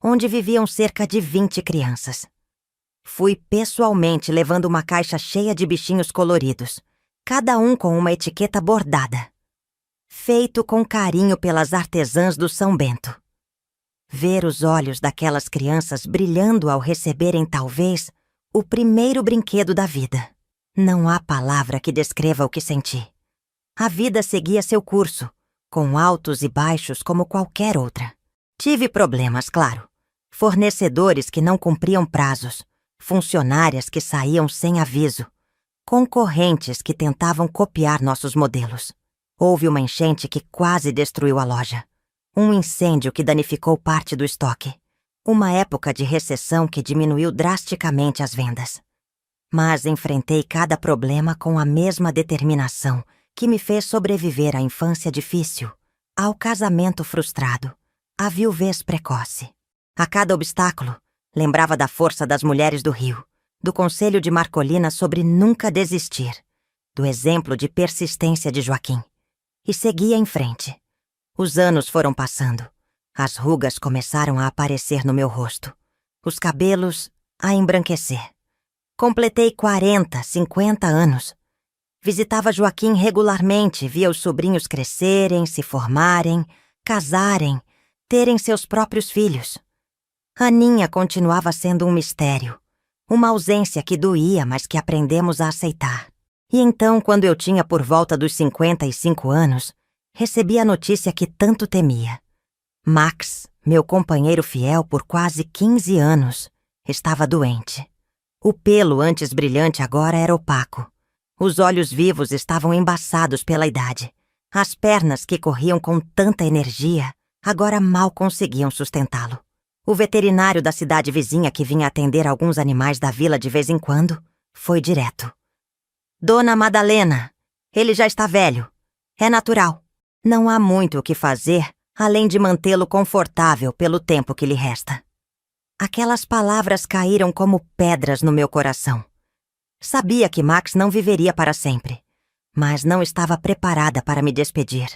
onde viviam cerca de 20 crianças. Fui pessoalmente levando uma caixa cheia de bichinhos coloridos, cada um com uma etiqueta bordada. feito com carinho pelas artesãs do São Bento. Ver os olhos daquelas crianças brilhando ao receberem, talvez, o primeiro brinquedo da vida. Não há palavra que descreva o que senti. A vida seguia seu curso, com altos e baixos como qualquer outra. Tive problemas, claro. Fornecedores que não cumpriam prazos, funcionárias que saíam sem aviso, concorrentes que tentavam copiar nossos modelos. Houve uma enchente que quase destruiu a loja. Um incêndio que danificou parte do estoque. Uma época de recessão que diminuiu drasticamente as vendas. Mas enfrentei cada problema com a mesma determinação que me fez sobreviver à infância difícil, ao casamento frustrado, à viuvez precoce. A cada obstáculo, lembrava da força das mulheres do Rio, do conselho de Marcolina sobre nunca desistir, do exemplo de persistência de Joaquim. E seguia em frente. Os anos foram passando. As rugas começaram a aparecer no meu rosto. Os cabelos a embranquecer. Completei 40, 50 anos. Visitava Joaquim regularmente, via os sobrinhos crescerem, se formarem, casarem, terem seus próprios filhos. Aninha continuava sendo um mistério. Uma ausência que doía, mas que aprendemos a aceitar. E então, quando eu tinha por volta dos 55 anos, recebi a notícia que tanto temia. Max, meu companheiro fiel por quase 15 anos, estava doente. O pelo, antes brilhante, agora era opaco. Os olhos vivos estavam embaçados pela idade. As pernas que corriam com tanta energia, agora mal conseguiam sustentá-lo. O veterinário da cidade vizinha que vinha atender alguns animais da vila de vez em quando, foi direto. Dona Madalena, ele já está velho. É natural. Não há muito o que fazer, além de mantê-lo confortável pelo tempo que lhe resta. Aquelas palavras caíram como pedras no meu coração. Sabia que Max não viveria para sempre, mas não estava preparada para me despedir.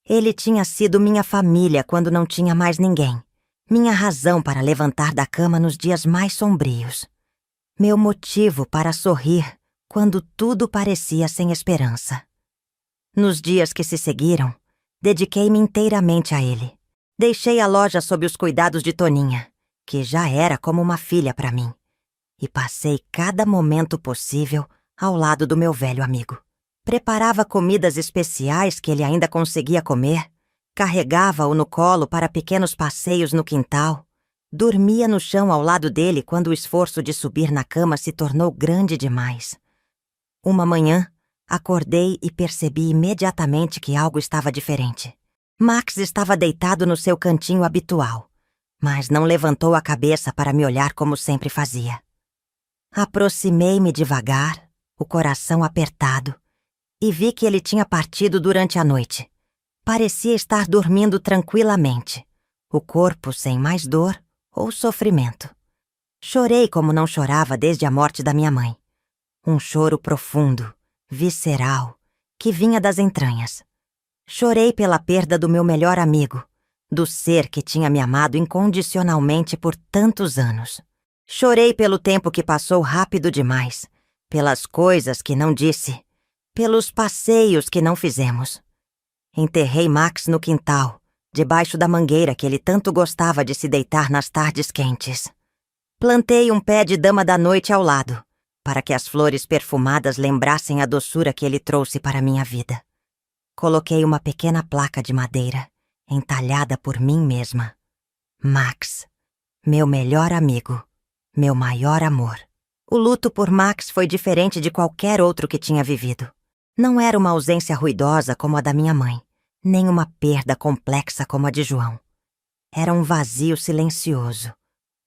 Ele tinha sido minha família quando não tinha mais ninguém. Minha razão para levantar da cama nos dias mais sombrios. Meu motivo para sorrir quando tudo parecia sem esperança. Nos dias que se seguiram, dediquei-me inteiramente a ele. Deixei a loja sob os cuidados de Toninha, que já era como uma filha para mim, e passei cada momento possível ao lado do meu velho amigo. Preparava comidas especiais que ele ainda conseguia comer, carregava-o no colo para pequenos passeios no quintal, dormia no chão ao lado dele quando o esforço de subir na cama se tornou grande demais. Uma manhã, acordei e percebi imediatamente que algo estava diferente. Max estava deitado no seu cantinho habitual, mas não levantou a cabeça para me olhar como sempre fazia. Aproximei-me devagar, o coração apertado, e vi que ele tinha partido durante a noite. Parecia estar dormindo tranquilamente, o corpo sem mais dor ou sofrimento. Chorei como não chorava desde a morte da minha mãe. Um choro profundo, visceral, que vinha das entranhas. Chorei pela perda do meu melhor amigo, do ser que tinha me amado incondicionalmente por tantos anos. Chorei pelo tempo que passou rápido demais, pelas coisas que não disse, pelos passeios que não fizemos. Enterrei Max no quintal, debaixo da mangueira que ele tanto gostava de se deitar nas tardes quentes. Plantei um pé de dama da noite ao lado, para que as flores perfumadas lembrassem a doçura que ele trouxe para minha vida. Coloquei uma pequena placa de madeira, entalhada por mim mesma. Max, meu melhor amigo, meu maior amor. O luto por Max foi diferente de qualquer outro que tinha vivido. Não era uma ausência ruidosa como a da minha mãe, nem uma perda complexa como a de João. Era um vazio silencioso,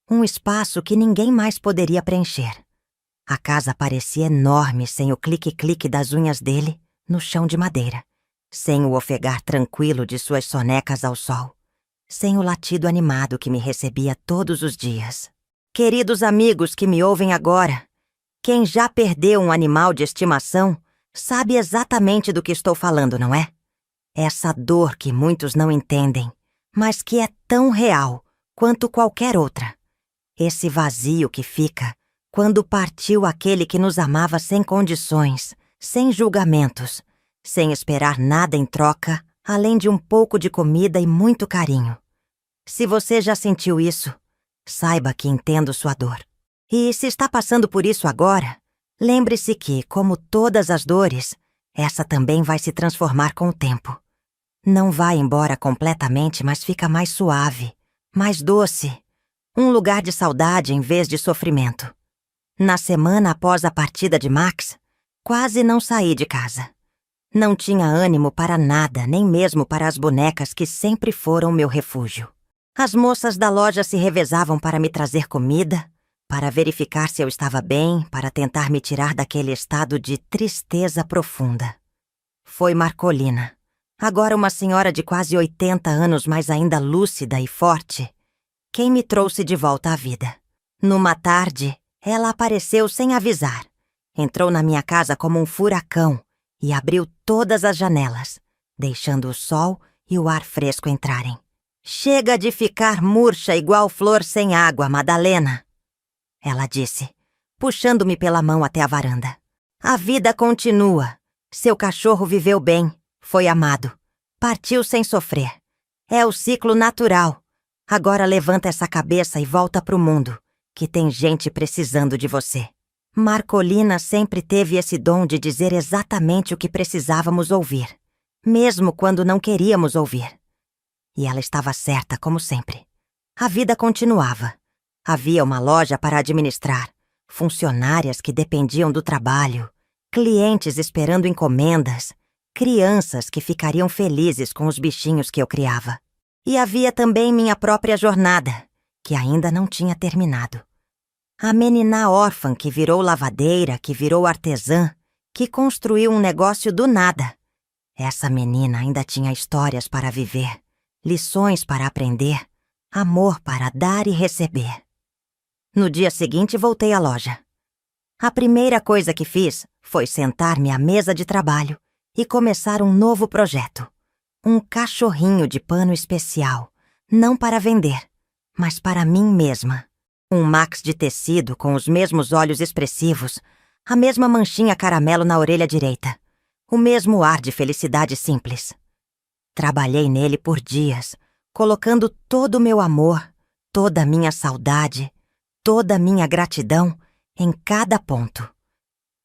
um espaço que ninguém mais poderia preencher. A casa parecia enorme sem o clique-clique das unhas dele no chão de madeira, sem o ofegar tranquilo de suas sonecas ao sol, sem o latido animado que me recebia todos os dias. Queridos amigos que me ouvem agora, quem já perdeu um animal de estimação sabe exatamente do que estou falando, não é? Essa dor que muitos não entendem, mas que é tão real quanto qualquer outra. Esse vazio que fica quando partiu aquele que nos amava sem condições, sem julgamentos, sem esperar nada em troca além de um pouco de comida e muito carinho. Se você já sentiu isso, saiba que entendo sua dor. E se está passando por isso agora, lembre-se que, como todas as dores, essa também vai se transformar com o tempo. Não vai embora completamente, mas fica mais suave, mais doce. Um lugar de saudade em vez de sofrimento. Na semana após a partida de Max, quase não saí de casa. Não tinha ânimo para nada, nem mesmo para as bonecas que sempre foram meu refúgio. As moças da loja se revezavam para me trazer comida, para verificar se eu estava bem, para tentar me tirar daquele estado de tristeza profunda. Foi Marcolina, agora uma senhora de quase 80 anos, mas ainda lúcida e forte, quem me trouxe de volta à vida. Numa tarde, ela apareceu sem avisar. Entrou na minha casa como um furacão e abriu todas as janelas, deixando o sol e o ar fresco entrarem. "Chega de ficar murcha igual flor sem água, Madalena", ela disse, puxando-me pela mão até a varanda. "A vida continua. Seu cachorro viveu bem, foi amado, partiu sem sofrer. É o ciclo natural. Agora levanta essa cabeça e volta pro mundo, que tem gente precisando de você." Marcolina sempre teve esse dom de dizer exatamente o que precisávamos ouvir, mesmo quando não queríamos ouvir. E ela estava certa, como sempre. A vida continuava. Havia uma loja para administrar, funcionárias que dependiam do trabalho, clientes esperando encomendas, crianças que ficariam felizes com os bichinhos que eu criava. E havia também minha própria jornada, que ainda não tinha terminado. A menina órfã que virou lavadeira, que virou artesã, que construiu um negócio do nada. Essa menina ainda tinha histórias para viver, lições para aprender, amor para dar e receber. No dia seguinte, voltei à loja. A primeira coisa que fiz foi sentar-me à mesa de trabalho e começar um novo projeto. Um cachorrinho de pano especial, não para vender, mas para mim mesma. Um Max de tecido com os mesmos olhos expressivos, a mesma manchinha caramelo na orelha direita, o mesmo ar de felicidade simples. Trabalhei nele por dias, colocando todo o meu amor, toda a minha saudade, toda a minha gratidão em cada ponto.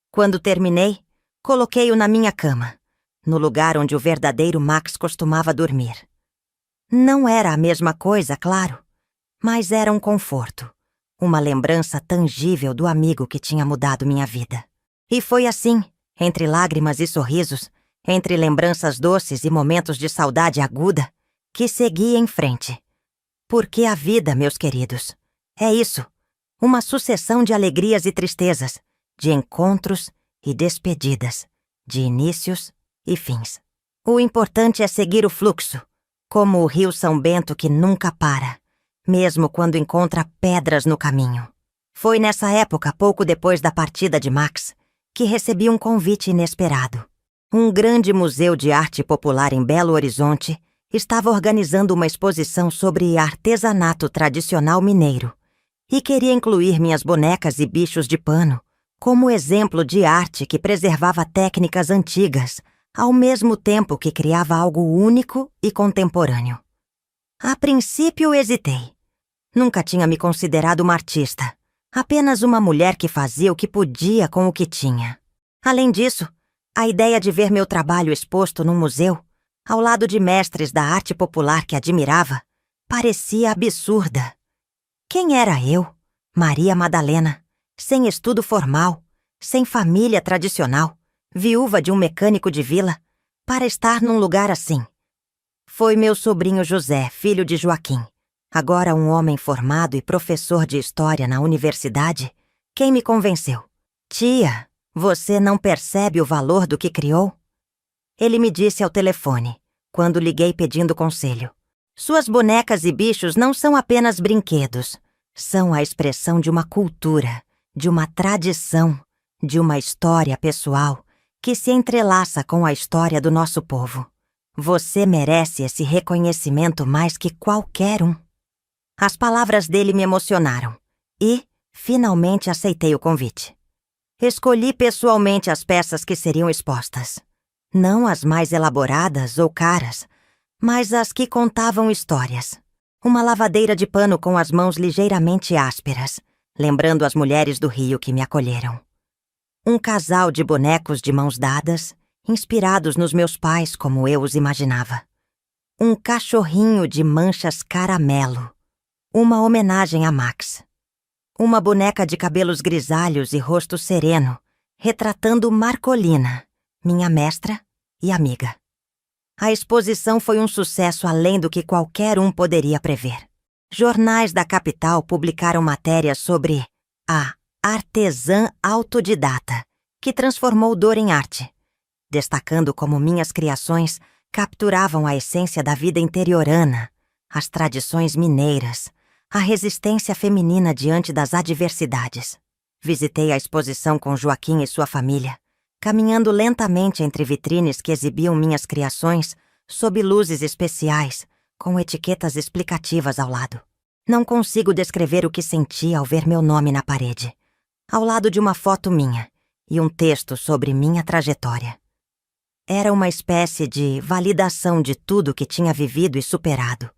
Quando terminei, coloquei-o na minha cama, no lugar onde o verdadeiro Max costumava dormir. Não era a mesma coisa, claro, mas era um conforto, uma lembrança tangível do amigo que tinha mudado minha vida. E foi assim, entre lágrimas e sorrisos, entre lembranças doces e momentos de saudade aguda, que segui em frente. Porque a vida, meus queridos, é isso, uma sucessão de alegrias e tristezas, de encontros e despedidas, de inícios e fins. O importante é seguir o fluxo, como o rio São Bento que nunca para, mesmo quando encontra pedras no caminho. Foi nessa época, pouco depois da partida de Max, que recebi um convite inesperado. Um grande museu de arte popular em Belo Horizonte estava organizando uma exposição sobre artesanato tradicional mineiro e queria incluir minhas bonecas e bichos de pano como exemplo de arte que preservava técnicas antigas, ao mesmo tempo que criava algo único e contemporâneo. A princípio hesitei. Nunca tinha me considerado uma artista, apenas uma mulher que fazia o que podia com o que tinha. Além disso, a ideia de ver meu trabalho exposto num museu, ao lado de mestres da arte popular que admirava, parecia absurda. Quem era eu, Maria Madalena, sem estudo formal, sem família tradicional, viúva de um mecânico de vila, para estar num lugar assim? Foi meu sobrinho José, filho de Joaquim, agora um homem formado e professor de história na universidade, quem me convenceu. "Tia, você não percebe o valor do que criou?" Ele me disse ao telefone, quando liguei pedindo conselho. "Suas bonecas e bichos não são apenas brinquedos. São a expressão de uma cultura, de uma tradição, de uma história pessoal que se entrelaça com a história do nosso povo. Você merece esse reconhecimento mais que qualquer um." As palavras dele me emocionaram e, finalmente, aceitei o convite. Escolhi pessoalmente as peças que seriam expostas. Não as mais elaboradas ou caras, mas as que contavam histórias. Uma lavadeira de pano com as mãos ligeiramente ásperas, lembrando as mulheres do Rio que me acolheram. Um casal de bonecos de mãos dadas, inspirados nos meus pais como eu os imaginava. Um cachorrinho de manchas caramelo, uma homenagem a Max. Uma boneca de cabelos grisalhos e rosto sereno, retratando Marcolina, minha mestra e amiga. A exposição foi um sucesso além do que qualquer um poderia prever. Jornais da capital publicaram matérias sobre a artesã autodidata, que transformou dor em arte, destacando como minhas criações capturavam a essência da vida interiorana, as tradições mineiras, a resistência feminina diante das adversidades. Visitei a exposição com Joaquim e sua família, caminhando lentamente entre vitrines que exibiam minhas criações sob luzes especiais, com etiquetas explicativas ao lado. Não consigo descrever o que senti ao ver meu nome na parede, ao lado de uma foto minha e um texto sobre minha trajetória. Era uma espécie de validação de tudo que tinha vivido e superado.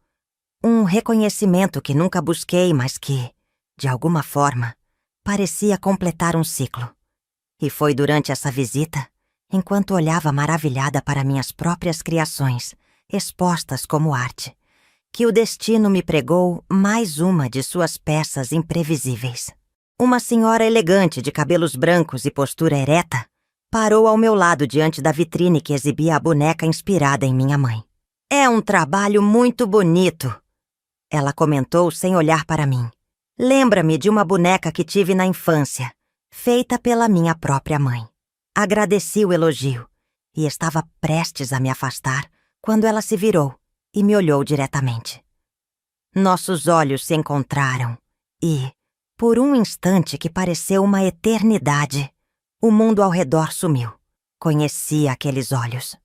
Um reconhecimento que nunca busquei, mas que, de alguma forma, parecia completar um ciclo. E foi durante essa visita, enquanto olhava maravilhada para minhas próprias criações, expostas como arte, que o destino me pregou mais uma de suas peças imprevisíveis. Uma senhora elegante de cabelos brancos e postura ereta parou ao meu lado diante da vitrine que exibia a boneca inspirada em minha mãe. "É um trabalho muito bonito", ela comentou sem olhar para mim. "Lembra-me de uma boneca que tive na infância, feita pela minha própria mãe." Agradeci o elogio e estava prestes a me afastar quando ela se virou e me olhou diretamente. Nossos olhos se encontraram e, por um instante que pareceu uma eternidade, o mundo ao redor sumiu. Conhecia aqueles olhos.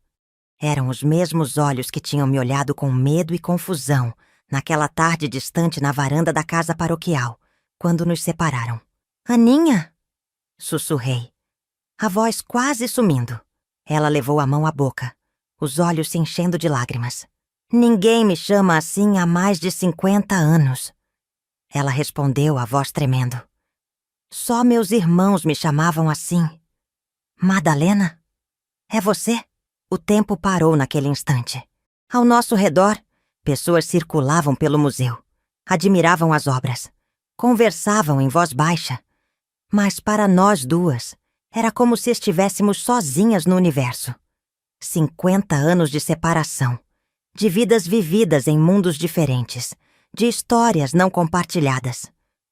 Eram os mesmos olhos que tinham me olhado com medo e confusão naquela tarde distante na varanda da casa paroquial, quando nos separaram. "Aninha?" sussurrei, a voz quase sumindo. Ela levou a mão à boca, os olhos se enchendo de lágrimas. "Ninguém me chama assim há mais de 50 anos. Ela respondeu, a voz tremendo. "Só meus irmãos me chamavam assim." "Madalena? É você?" O tempo parou naquele instante. Ao nosso redor, pessoas circulavam pelo museu, admiravam as obras, conversavam em voz baixa. Mas para nós duas, era como se estivéssemos sozinhas no universo. 50 anos de separação, de vidas vividas em mundos diferentes, de histórias não compartilhadas.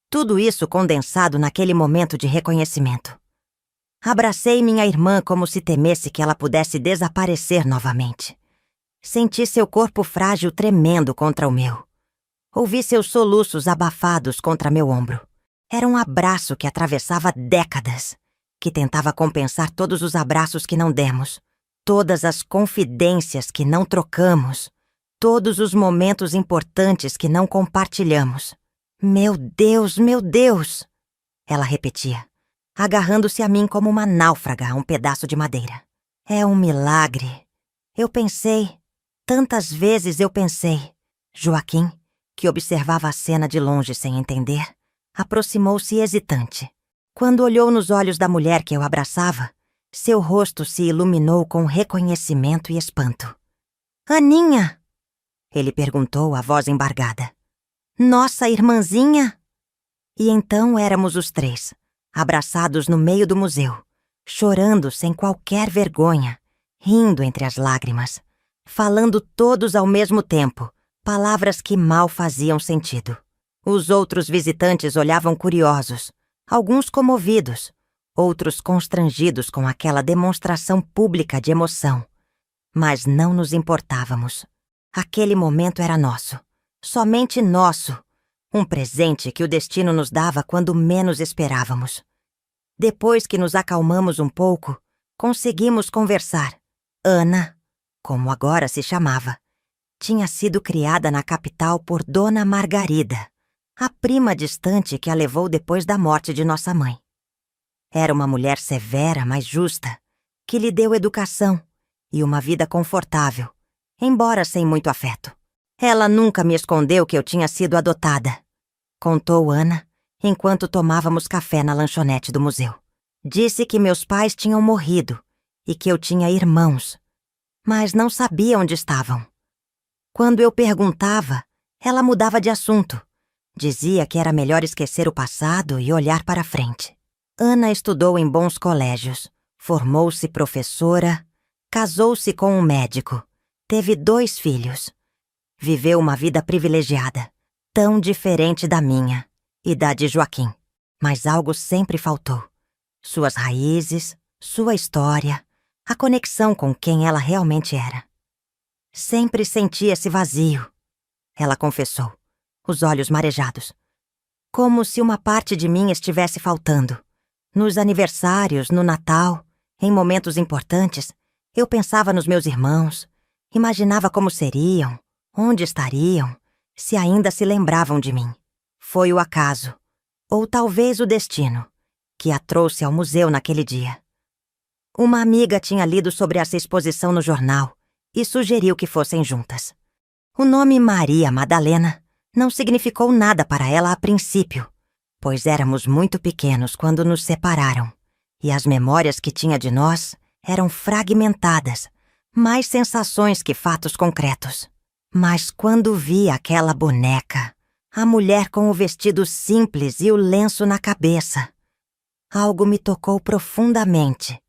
Tudo isso condensado naquele momento de reconhecimento. Abracei minha irmã como se temesse que ela pudesse desaparecer novamente. Senti seu corpo frágil tremendo contra o meu. Ouvi seus soluços abafados contra meu ombro. Era um abraço que atravessava décadas, que tentava compensar todos os abraços que não demos, todas as confidências que não trocamos, todos os momentos importantes que não compartilhamos. Meu Deus! Ela repetia, agarrando-se a mim como uma náufraga a um pedaço de madeira. "É um milagre." Eu pensei, tantas vezes eu pensei. Joaquim, que observava a cena de longe sem entender, aproximou-se hesitante. Quando olhou nos olhos da mulher que eu abraçava, seu rosto se iluminou com reconhecimento e espanto. "Aninha?" Ele perguntou, a voz embargada. "Nossa irmãzinha?" E então éramos os três, abraçados no meio do museu, chorando sem qualquer vergonha, rindo entre as lágrimas, falando todos ao mesmo tempo, palavras que mal faziam sentido. Os outros visitantes olhavam curiosos, alguns comovidos, outros constrangidos com aquela demonstração pública de emoção. Mas não nos importávamos. Aquele momento era nosso, somente nosso, um presente que o destino nos dava quando menos esperávamos. Depois que nos acalmamos um pouco, conseguimos conversar. Ana, como agora se chamava, tinha sido criada na capital por Dona Margarida, a prima distante que a levou depois da morte de nossa mãe. Era uma mulher severa, mas justa, que lhe deu educação e uma vida confortável, embora sem muito afeto. Ela nunca me escondeu que eu tinha sido adotada, contou Ana, enquanto tomávamos café na lanchonete do museu. Disse que meus pais tinham morrido e que eu tinha irmãos, mas não sabia onde estavam. Quando eu perguntava, ela mudava de assunto. Dizia que era melhor esquecer o passado e olhar para frente. Ana estudou em bons colégios, formou-se professora, casou-se com um médico, teve 2 filhos. Viveu uma vida privilegiada, tão diferente da minha e da de Joaquim. Mas algo sempre faltou. Suas raízes, sua história, a conexão com quem ela realmente era. Sempre senti esse vazio, ela confessou, os olhos marejados. Como se uma parte de mim estivesse faltando. Nos aniversários, no Natal, em momentos importantes, eu pensava nos meus irmãos, imaginava como seriam, onde estariam, se ainda se lembravam de mim. Foi o acaso, ou talvez o destino, que a trouxe ao museu naquele dia. Uma amiga tinha lido sobre essa exposição no jornal e sugeriu que fossem juntas. O nome Maria Madalena não significou nada para ela a princípio, pois éramos muito pequenos quando nos separaram, e as memórias que tinha de nós eram fragmentadas, mais sensações que fatos concretos. Mas quando vi aquela boneca, a mulher com o vestido simples e o lenço na cabeça, algo me tocou profundamente.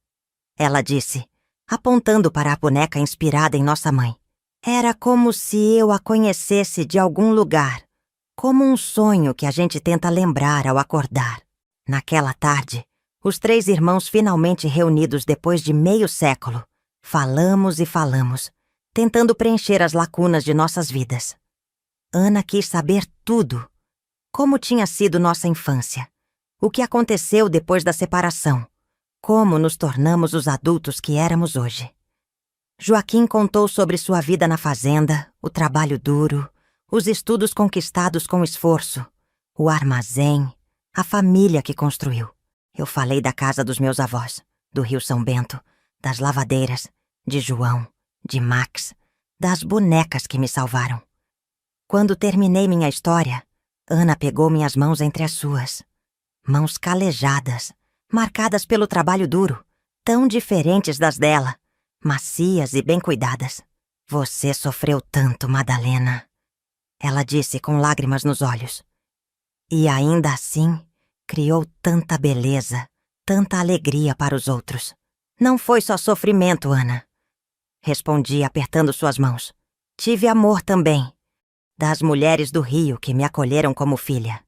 Ela disse, apontando para a boneca inspirada em nossa mãe. Era como se eu a conhecesse de algum lugar, como um sonho que a gente tenta lembrar ao acordar. Naquela tarde, os 3 irmãos finalmente reunidos depois de meio século, falamos e falamos, tentando preencher as lacunas de nossas vidas. Ana quis saber tudo. Como tinha sido nossa infância, o que aconteceu depois da separação, como nos tornamos os adultos que éramos hoje. Joaquim contou sobre sua vida na fazenda, o trabalho duro, os estudos conquistados com esforço, o armazém, a família que construiu. Eu falei da casa dos meus avós, do Rio São Bento, das lavadeiras, de João, de Max, das bonecas que me salvaram. Quando terminei minha história, Ana pegou minhas mãos entre as suas. Mãos calejadas, marcadas pelo trabalho duro, tão diferentes das dela, macias e bem cuidadas. Você sofreu tanto, Madalena, ela disse com lágrimas nos olhos. E ainda assim, criou tanta beleza, tanta alegria para os outros. Não foi só sofrimento, Ana. Respondi apertando suas mãos. Tive amor também. Das mulheres do Rio que me acolheram como filha.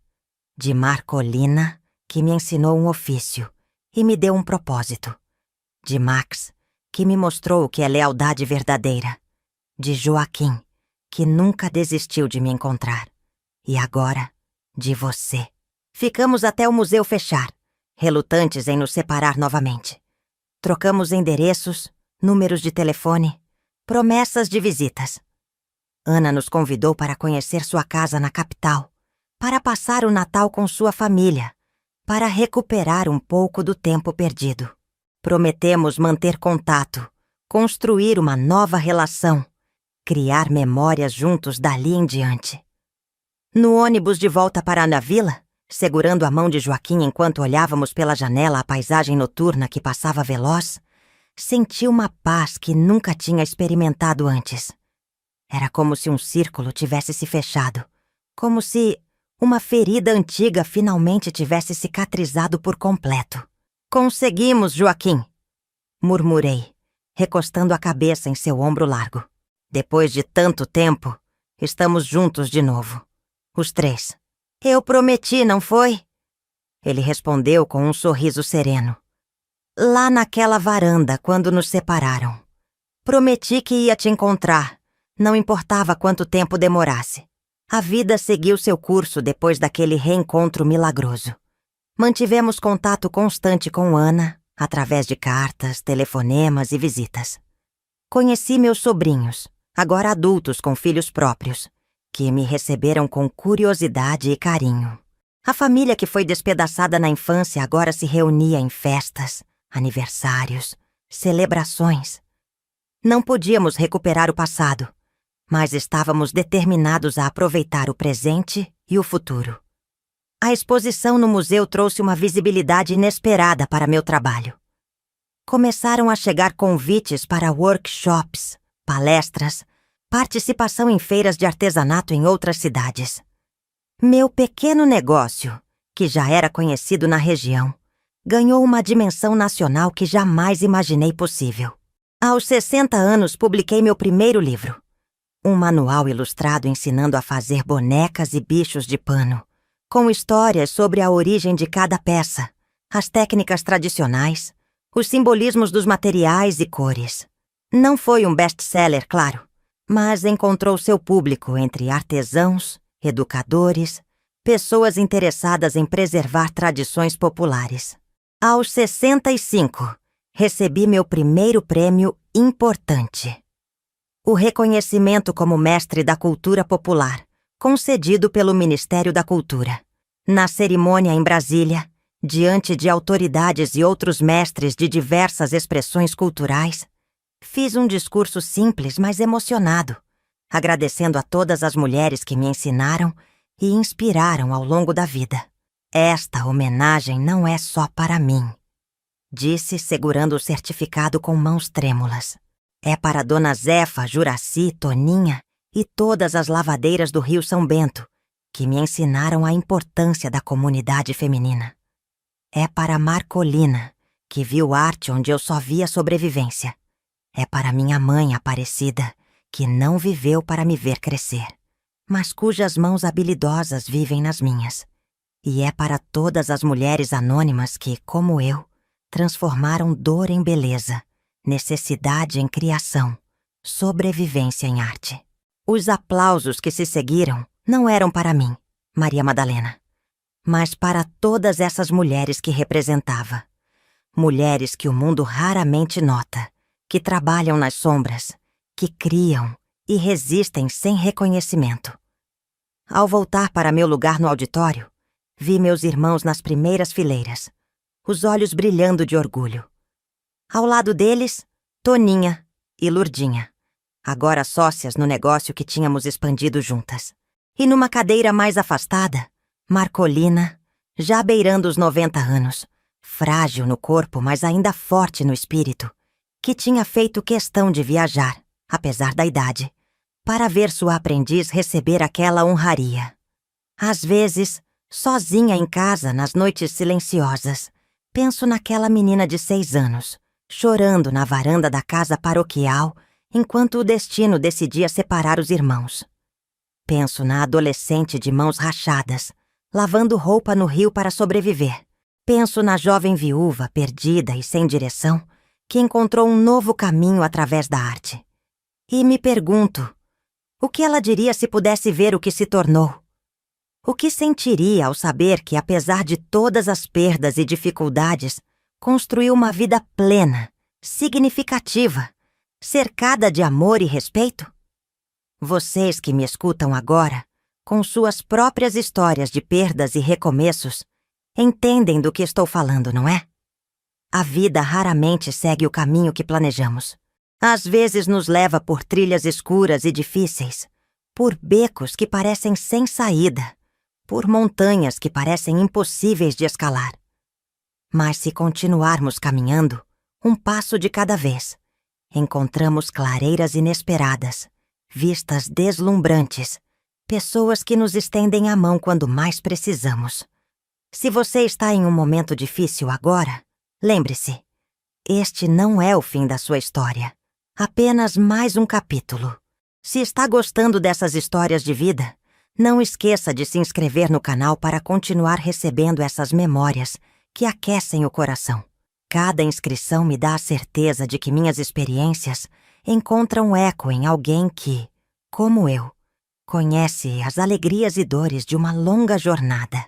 De Marcolina, que me ensinou um ofício e me deu um propósito. De Max, que me mostrou o que é lealdade verdadeira. De Joaquim, que nunca desistiu de me encontrar. E agora, de você. Ficamos até o museu fechar, relutantes em nos separar novamente. Trocamos endereços, números de telefone, promessas de visitas. Ana nos convidou para conhecer sua casa na capital, para passar o Natal com sua família, para recuperar um pouco do tempo perdido. Prometemos manter contato, construir uma nova relação, criar memórias juntos dali em diante. No ônibus de volta para a vila, segurando a mão de Joaquim enquanto olhávamos pela janela a paisagem noturna que passava veloz, senti uma paz que nunca tinha experimentado antes. Era como se um círculo tivesse se fechado, como se uma ferida antiga finalmente tivesse cicatrizado por completo. Conseguimos, Joaquim! Murmurei, recostando a cabeça em seu ombro largo. Depois de tanto tempo, estamos juntos de novo. Os 3. Eu prometi, não foi? Ele respondeu com um sorriso sereno. Lá naquela varanda, quando nos separaram. Prometi que ia te encontrar, não importava quanto tempo demorasse. A vida seguiu seu curso depois daquele reencontro milagroso. Mantivemos contato constante com Ana, através de cartas, telefonemas e visitas. Conheci meus sobrinhos, agora adultos com filhos próprios, que me receberam com curiosidade e carinho. A família que foi despedaçada na infância agora se reunia em festas, aniversários, celebrações. Não podíamos recuperar o passado, mas estávamos determinados a aproveitar o presente e o futuro. A exposição no museu trouxe uma visibilidade inesperada para meu trabalho. Começaram a chegar convites para workshops, palestras, participação em feiras de artesanato em outras cidades. Meu pequeno negócio, que já era conhecido na região, ganhou uma dimensão nacional que jamais imaginei possível. Aos 60 anos, publiquei meu primeiro livro. Um manual ilustrado ensinando a fazer bonecas e bichos de pano, com histórias sobre a origem de cada peça, as técnicas tradicionais, os simbolismos dos materiais e cores. Não foi um best-seller, claro, mas encontrou seu público entre artesãos, educadores, pessoas interessadas em preservar tradições populares. Aos 65, recebi meu primeiro prêmio importante. O reconhecimento como mestre da cultura popular, concedido pelo Ministério da Cultura. Na cerimônia em Brasília, diante de autoridades e outros mestres de diversas expressões culturais, fiz um discurso simples, mas emocionado, agradecendo a todas as mulheres que me ensinaram e inspiraram ao longo da vida. Esta homenagem não é só para mim, disse segurando o certificado com mãos trêmulas. É para Dona Zefa, Juraci, Toninha e todas as lavadeiras do Rio São Bento, que me ensinaram a importância da comunidade feminina. É para Marcolina, que viu arte onde eu só via sobrevivência. É para minha mãe Aparecida, que não viveu para me ver crescer, mas cujas mãos habilidosas vivem nas minhas. E é para todas as mulheres anônimas que, como eu, transformaram dor em beleza, necessidade em criação, sobrevivência em arte. Os aplausos que se seguiram não eram para mim, Maria Madalena, mas para todas essas mulheres que representava. Mulheres que o mundo raramente nota, que trabalham nas sombras, que criam e resistem sem reconhecimento. Ao voltar para meu lugar no auditório, vi meus irmãos nas primeiras fileiras, os olhos brilhando de orgulho. Ao lado deles, Toninha e Lurdinha, agora sócias no negócio que tínhamos expandido juntas. E numa cadeira mais afastada, Marcolina, já beirando os 90 anos, frágil no corpo, mas ainda forte no espírito, que tinha feito questão de viajar, apesar da idade, para ver sua aprendiz receber aquela honraria. Às vezes, sozinha em casa nas noites silenciosas, penso naquela menina de 6 anos, chorando na varanda da casa paroquial, enquanto o destino decidia separar os irmãos. Penso na adolescente de mãos rachadas, lavando roupa no rio para sobreviver. Penso na jovem viúva, perdida e sem direção, que encontrou um novo caminho através da arte. E me pergunto, o que ela diria se pudesse ver o que se tornou? O que sentiria ao saber que, apesar de todas as perdas e dificuldades, construiu uma vida plena, significativa, cercada de amor e respeito? Vocês que me escutam agora, com suas próprias histórias de perdas e recomeços, entendem do que estou falando, não é? A vida raramente segue o caminho que planejamos. Às vezes nos leva por trilhas escuras e difíceis, por becos que parecem sem saída, por montanhas que parecem impossíveis de escalar. Mas se continuarmos caminhando, um passo de cada vez, encontramos clareiras inesperadas, vistas deslumbrantes, pessoas que nos estendem a mão quando mais precisamos. Se você está em um momento difícil agora, lembre-se, este não é o fim da sua história, apenas mais um capítulo. Se está gostando dessas histórias de vida, não esqueça de se inscrever no canal para continuar recebendo essas memórias que aquecem o coração. Cada inscrição me dá a certeza de que minhas experiências encontram eco em alguém que, como eu, conhece as alegrias e dores de uma longa jornada.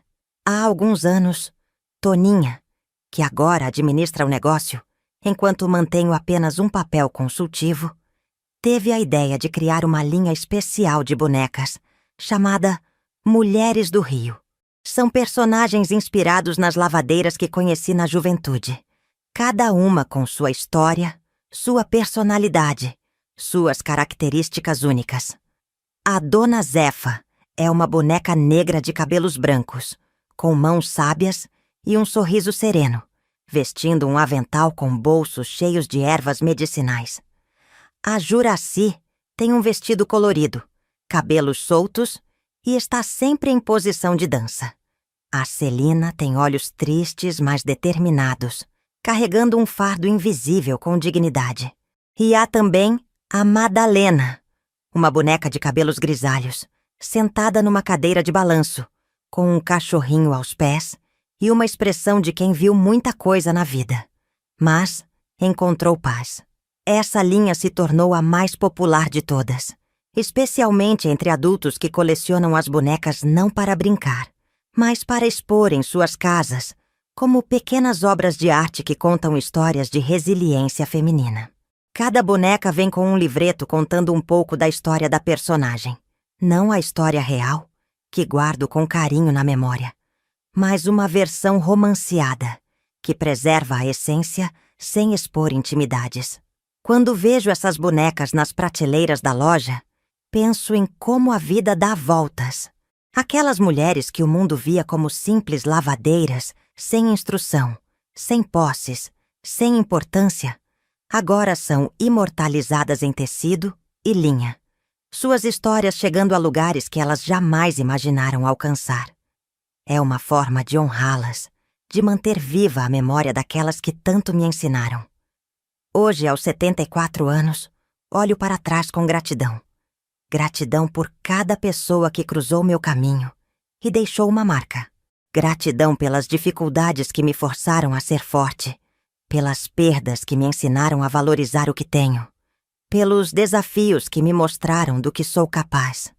Há alguns anos, Toninha, que agora administra o negócio, enquanto mantenho apenas um papel consultivo, teve a ideia de criar uma linha especial de bonecas, chamada Mulheres do Rio. São personagens inspirados nas lavadeiras que conheci na juventude, cada uma com sua história, sua personalidade suas características únicas. A Dona Zefa é uma boneca negra de cabelos brancos, com mãos sábias e um sorriso sereno, vestindo um avental com bolsos cheios de ervas medicinais. A Juraci tem um vestido colorido, cabelos soltos e está sempre em posição de dança. A Celina tem olhos tristes, mas determinados, carregando um fardo invisível com dignidade. E há também a Madalena, uma boneca de cabelos grisalhos, sentada numa cadeira de balanço, com um cachorrinho aos pés e uma expressão de quem viu muita coisa na vida, mas encontrou paz. Essa linha se tornou a mais popular de todas, especialmente entre adultos que colecionam as bonecas não para brincar, mas para expor em suas casas, como pequenas obras de arte que contam histórias de resiliência feminina. Cada boneca vem com um livreto contando um pouco da história da personagem. Não a história real, que guardo com carinho na memória, mas uma versão romanceada, que preserva a essência sem expor intimidades. Quando vejo essas bonecas nas prateleiras da loja, penso em como a vida dá voltas. Aquelas mulheres que o mundo via como simples lavadeiras, sem instrução, sem posses, sem importância, agora são imortalizadas em tecido e linha, suas histórias chegando a lugares que elas jamais imaginaram alcançar. É uma forma de honrá-las, de manter viva a memória daquelas que tanto me ensinaram. Hoje, aos 74 anos, olho para trás com gratidão. Gratidão por cada pessoa que cruzou meu caminho e deixou uma marca. Gratidão pelas dificuldades que me forçaram a ser forte, pelas perdas que me ensinaram a valorizar o que tenho, pelos desafios que me mostraram do que sou capaz.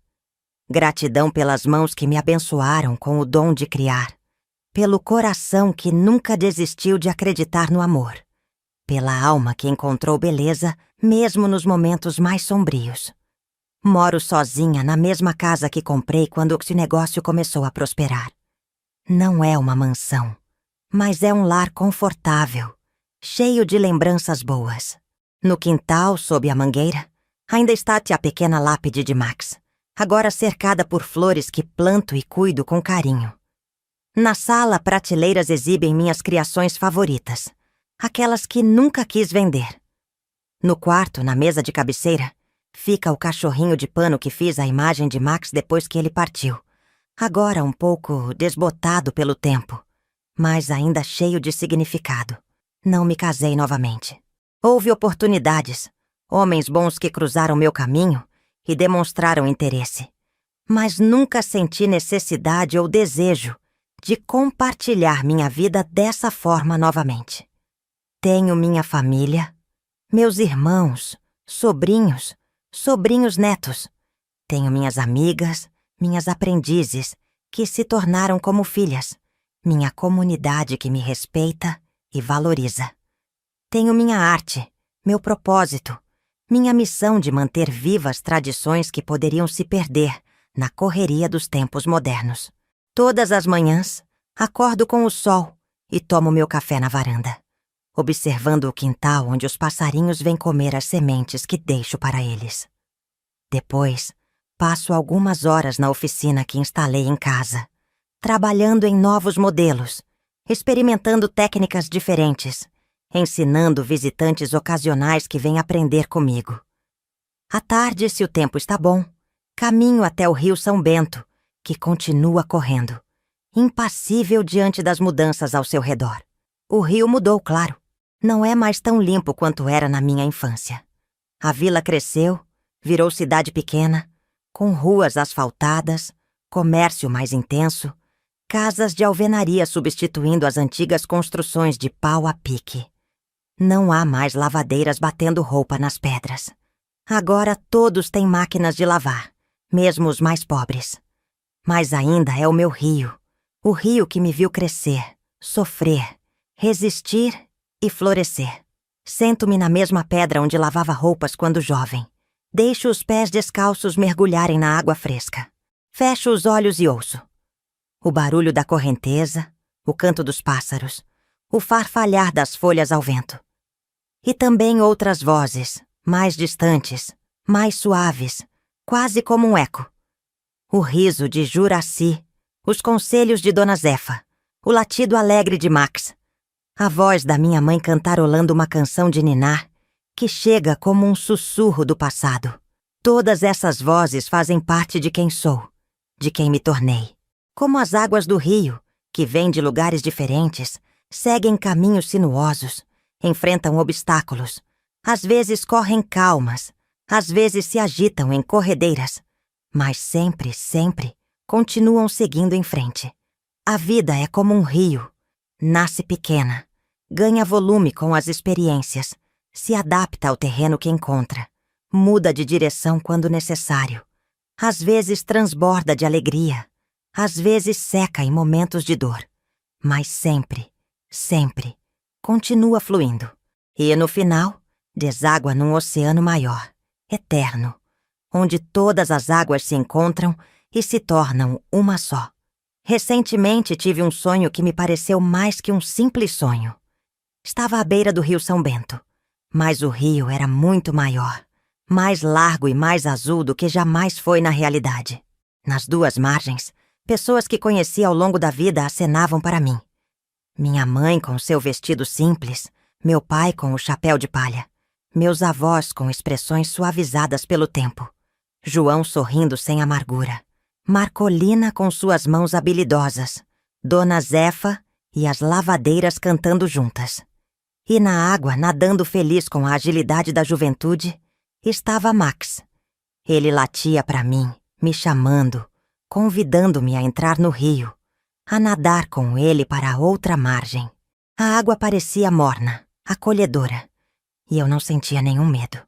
Gratidão pelas mãos que me abençoaram com o dom de criar, pelo coração que nunca desistiu de acreditar no amor, pela alma que encontrou beleza mesmo nos momentos mais sombrios. Moro sozinha na mesma casa que comprei quando o negócio começou a prosperar. Não é uma mansão, mas é um lar confortável, cheio de lembranças boas. No quintal, sob a mangueira, ainda está a pequena lápide de Max, agora cercada por flores que planto e cuido com carinho. Na sala, prateleiras exibem minhas criações favoritas, aquelas que nunca quis vender. No quarto, na mesa de cabeceira, fica o cachorrinho de pano que fiz a imagem de Max depois que ele partiu, agora um pouco desbotado pelo tempo, mas ainda cheio de significado. Não me casei novamente. Houve oportunidades, homens bons que cruzaram meu caminho e demonstraram interesse, mas nunca senti necessidade ou desejo de compartilhar minha vida dessa forma novamente. Tenho minha família, meus irmãos, sobrinhos netos. Tenho minhas amigas, minhas aprendizes, que se tornaram como filhas, minha comunidade que me respeita e valoriza. Tenho minha arte, meu propósito, minha missão de manter vivas tradições que poderiam se perder na correria dos tempos modernos. Todas as manhãs, acordo com o sol e tomo meu café na varanda, observando o quintal onde os passarinhos vêm comer as sementes que deixo para eles. Depois, passo algumas horas na oficina que instalei em casa, trabalhando em novos modelos, experimentando técnicas diferentes, ensinando visitantes ocasionais que vêm aprender comigo. À tarde, se o tempo está bom, caminho até o Rio São Bento, que continua correndo, impassível diante das mudanças ao seu redor. O rio mudou, claro. Não é mais tão limpo quanto era na minha infância. A vila cresceu, virou cidade pequena, com ruas asfaltadas, comércio mais intenso, casas de alvenaria substituindo as antigas construções de pau a pique. Não há mais lavadeiras batendo roupa nas pedras. Agora todos têm máquinas de lavar, mesmo os mais pobres. Mas ainda é o meu rio, o rio que me viu crescer, sofrer, resistir e florescer. Sento-me na mesma pedra onde lavava roupas quando jovem. Deixo os pés descalços mergulharem na água fresca. Fecho os olhos e ouço o barulho da correnteza, o canto dos pássaros, o farfalhar das folhas ao vento. E também outras vozes, mais distantes, mais suaves, quase como um eco. O riso de Juraci, os conselhos de Dona Zefa, o latido alegre de Max, a voz da minha mãe cantarolando uma canção de ninar que chega como um sussurro do passado. Todas essas vozes fazem parte de quem sou, de quem me tornei. Como as águas do rio, que vêm de lugares diferentes, seguem caminhos sinuosos, enfrentam obstáculos, às vezes correm calmas, às vezes se agitam em corredeiras, mas sempre, sempre continuam seguindo em frente. A vida é como um rio. Nasce pequena, ganha volume com as experiências, se adapta ao terreno que encontra, muda de direção quando necessário. Às vezes transborda de alegria, às vezes seca em momentos de dor, mas sempre, sempre continua fluindo. E no final, deságua num oceano maior, eterno, onde todas as águas se encontram e se tornam uma só. Recentemente tive um sonho que me pareceu mais que um simples sonho. Estava à beira do rio São Bento, mas o rio era muito maior, mais largo e mais azul do que jamais foi na realidade. Nas duas margens, pessoas que conheci ao longo da vida acenavam para mim. Minha mãe com seu vestido simples, meu pai com o chapéu de palha, meus avós com expressões suavizadas pelo tempo, João sorrindo sem amargura, Marcolina com suas mãos habilidosas, Dona Zefa e as lavadeiras cantando juntas. E na água, nadando feliz com a agilidade da juventude, estava Max. Ele latia para mim, me chamando, convidando-me a entrar no rio, a nadar com ele para a outra margem. A água parecia morna, acolhedora, e eu não sentia nenhum medo.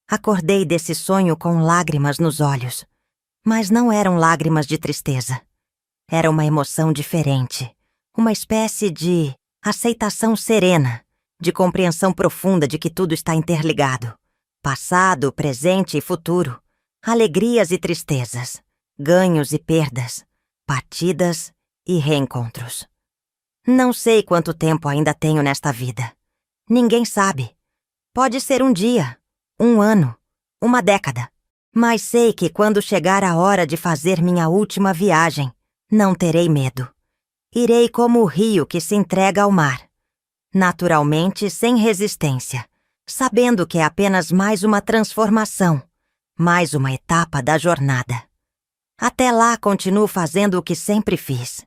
Acordei desse sonho com lágrimas nos olhos, mas não eram lágrimas de tristeza. Era uma emoção diferente, uma espécie de aceitação serena, de compreensão profunda de que tudo está interligado. Passado, presente e futuro, alegrias e tristezas, ganhos e perdas, partidas e reencontros. Não sei quanto tempo ainda tenho nesta vida. Ninguém sabe. Pode ser um dia, um ano, uma década. Mas sei que quando chegar a hora de fazer minha última viagem, não terei medo. Irei como o rio que se entrega ao mar, naturalmente sem resistência, sabendo que é apenas mais uma transformação, mais uma etapa da jornada. Até lá continuo fazendo o que sempre fiz: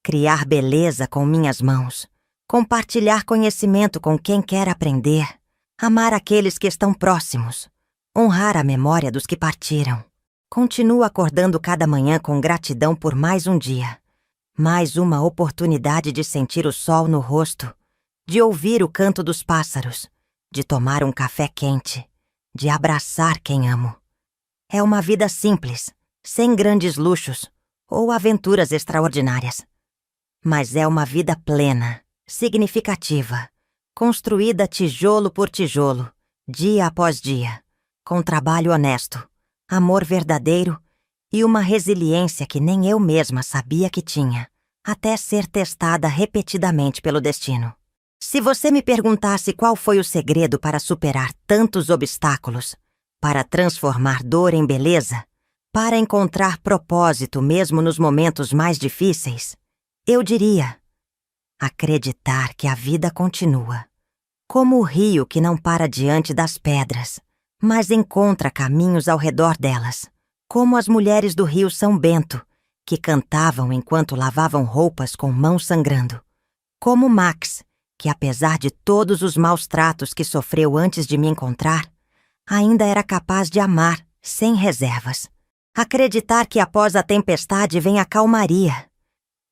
criar beleza com minhas mãos, compartilhar conhecimento com quem quer aprender, amar aqueles que estão próximos, honrar a memória dos que partiram. Continuo acordando cada manhã com gratidão por mais um dia, mais uma oportunidade de sentir o sol no rosto, de ouvir o canto dos pássaros, de tomar um café quente, de abraçar quem amo. É uma vida simples, sem grandes luxos ou aventuras extraordinárias. Mas é uma vida plena, significativa, construída tijolo por tijolo, dia após dia, com trabalho honesto, amor verdadeiro e uma resiliência que nem eu mesma sabia que tinha, até ser testada repetidamente pelo destino. Se você me perguntasse qual foi o segredo para superar tantos obstáculos, para transformar dor em beleza, para encontrar propósito mesmo nos momentos mais difíceis, eu diria: acreditar que a vida continua, como o rio que não para diante das pedras, mas encontra caminhos ao redor delas, como as mulheres do rio São Bento, que cantavam enquanto lavavam roupas com mãos sangrando, como Max, que apesar de todos os maus tratos que sofreu antes de me encontrar, ainda era capaz de amar sem reservas. Acreditar que após a tempestade vem a calmaria,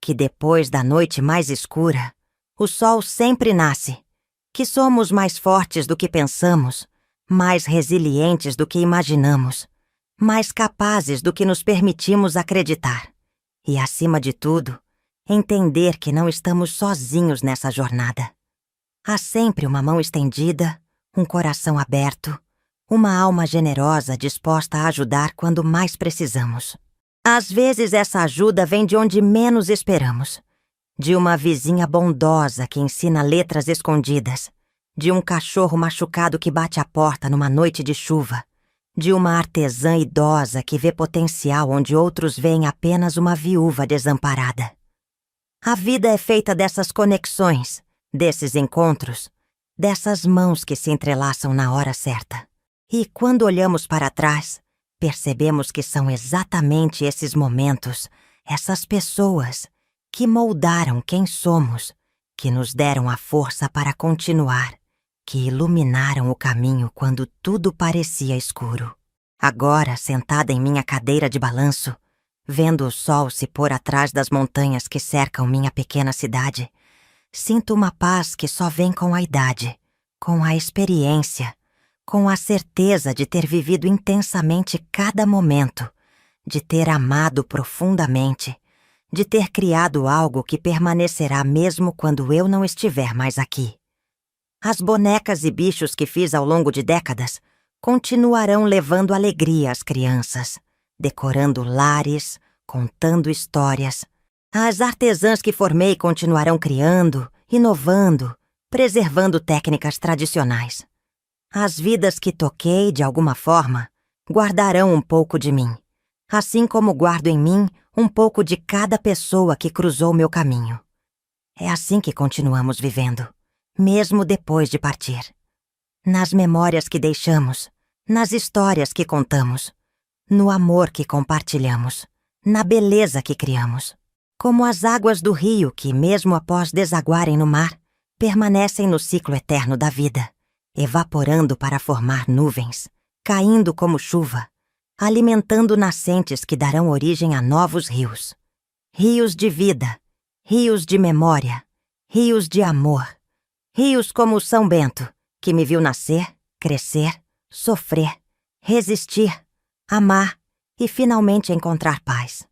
que depois da noite mais escura, o sol sempre nasce, que somos mais fortes do que pensamos, mais resilientes do que imaginamos, mais capazes do que nos permitimos acreditar. E, acima de tudo, entender que não estamos sozinhos nessa jornada. Há sempre uma mão estendida, um coração aberto, uma alma generosa disposta a ajudar quando mais precisamos. Às vezes essa ajuda vem de onde menos esperamos, de uma vizinha bondosa que ensina letras escondidas, de um cachorro machucado que bate a porta numa noite de chuva, de uma artesã idosa que vê potencial onde outros veem apenas uma viúva desamparada. A vida é feita dessas conexões, desses encontros, dessas mãos que se entrelaçam na hora certa. E quando olhamos para trás, percebemos que são exatamente esses momentos, essas pessoas, que moldaram quem somos, que nos deram a força para continuar, que iluminaram o caminho quando tudo parecia escuro. Agora, sentada em minha cadeira de balanço, vendo o sol se pôr atrás das montanhas que cercam minha pequena cidade, sinto uma paz que só vem com a idade, com a experiência, com a certeza de ter vivido intensamente cada momento, de ter amado profundamente, de ter criado algo que permanecerá mesmo quando eu não estiver mais aqui. As bonecas e bichos que fiz ao longo de décadas continuarão levando alegria às crianças, decorando lares, contando histórias. As artesãs que formei continuarão criando, inovando, preservando técnicas tradicionais. As vidas que toquei, de alguma forma, guardarão um pouco de mim, assim como guardo em mim um pouco de cada pessoa que cruzou meu caminho. É assim que continuamos vivendo, mesmo depois de partir. Nas memórias que deixamos, nas histórias que contamos, no amor que compartilhamos, na beleza que criamos. Como as águas do rio que, mesmo após desaguarem no mar, permanecem no ciclo eterno da vida, evaporando para formar nuvens, caindo como chuva, alimentando nascentes que darão origem a novos rios. Rios de vida, rios de memória, rios de amor. Rios como o São Bento, que me viu nascer, crescer, sofrer, resistir, amar e finalmente encontrar paz.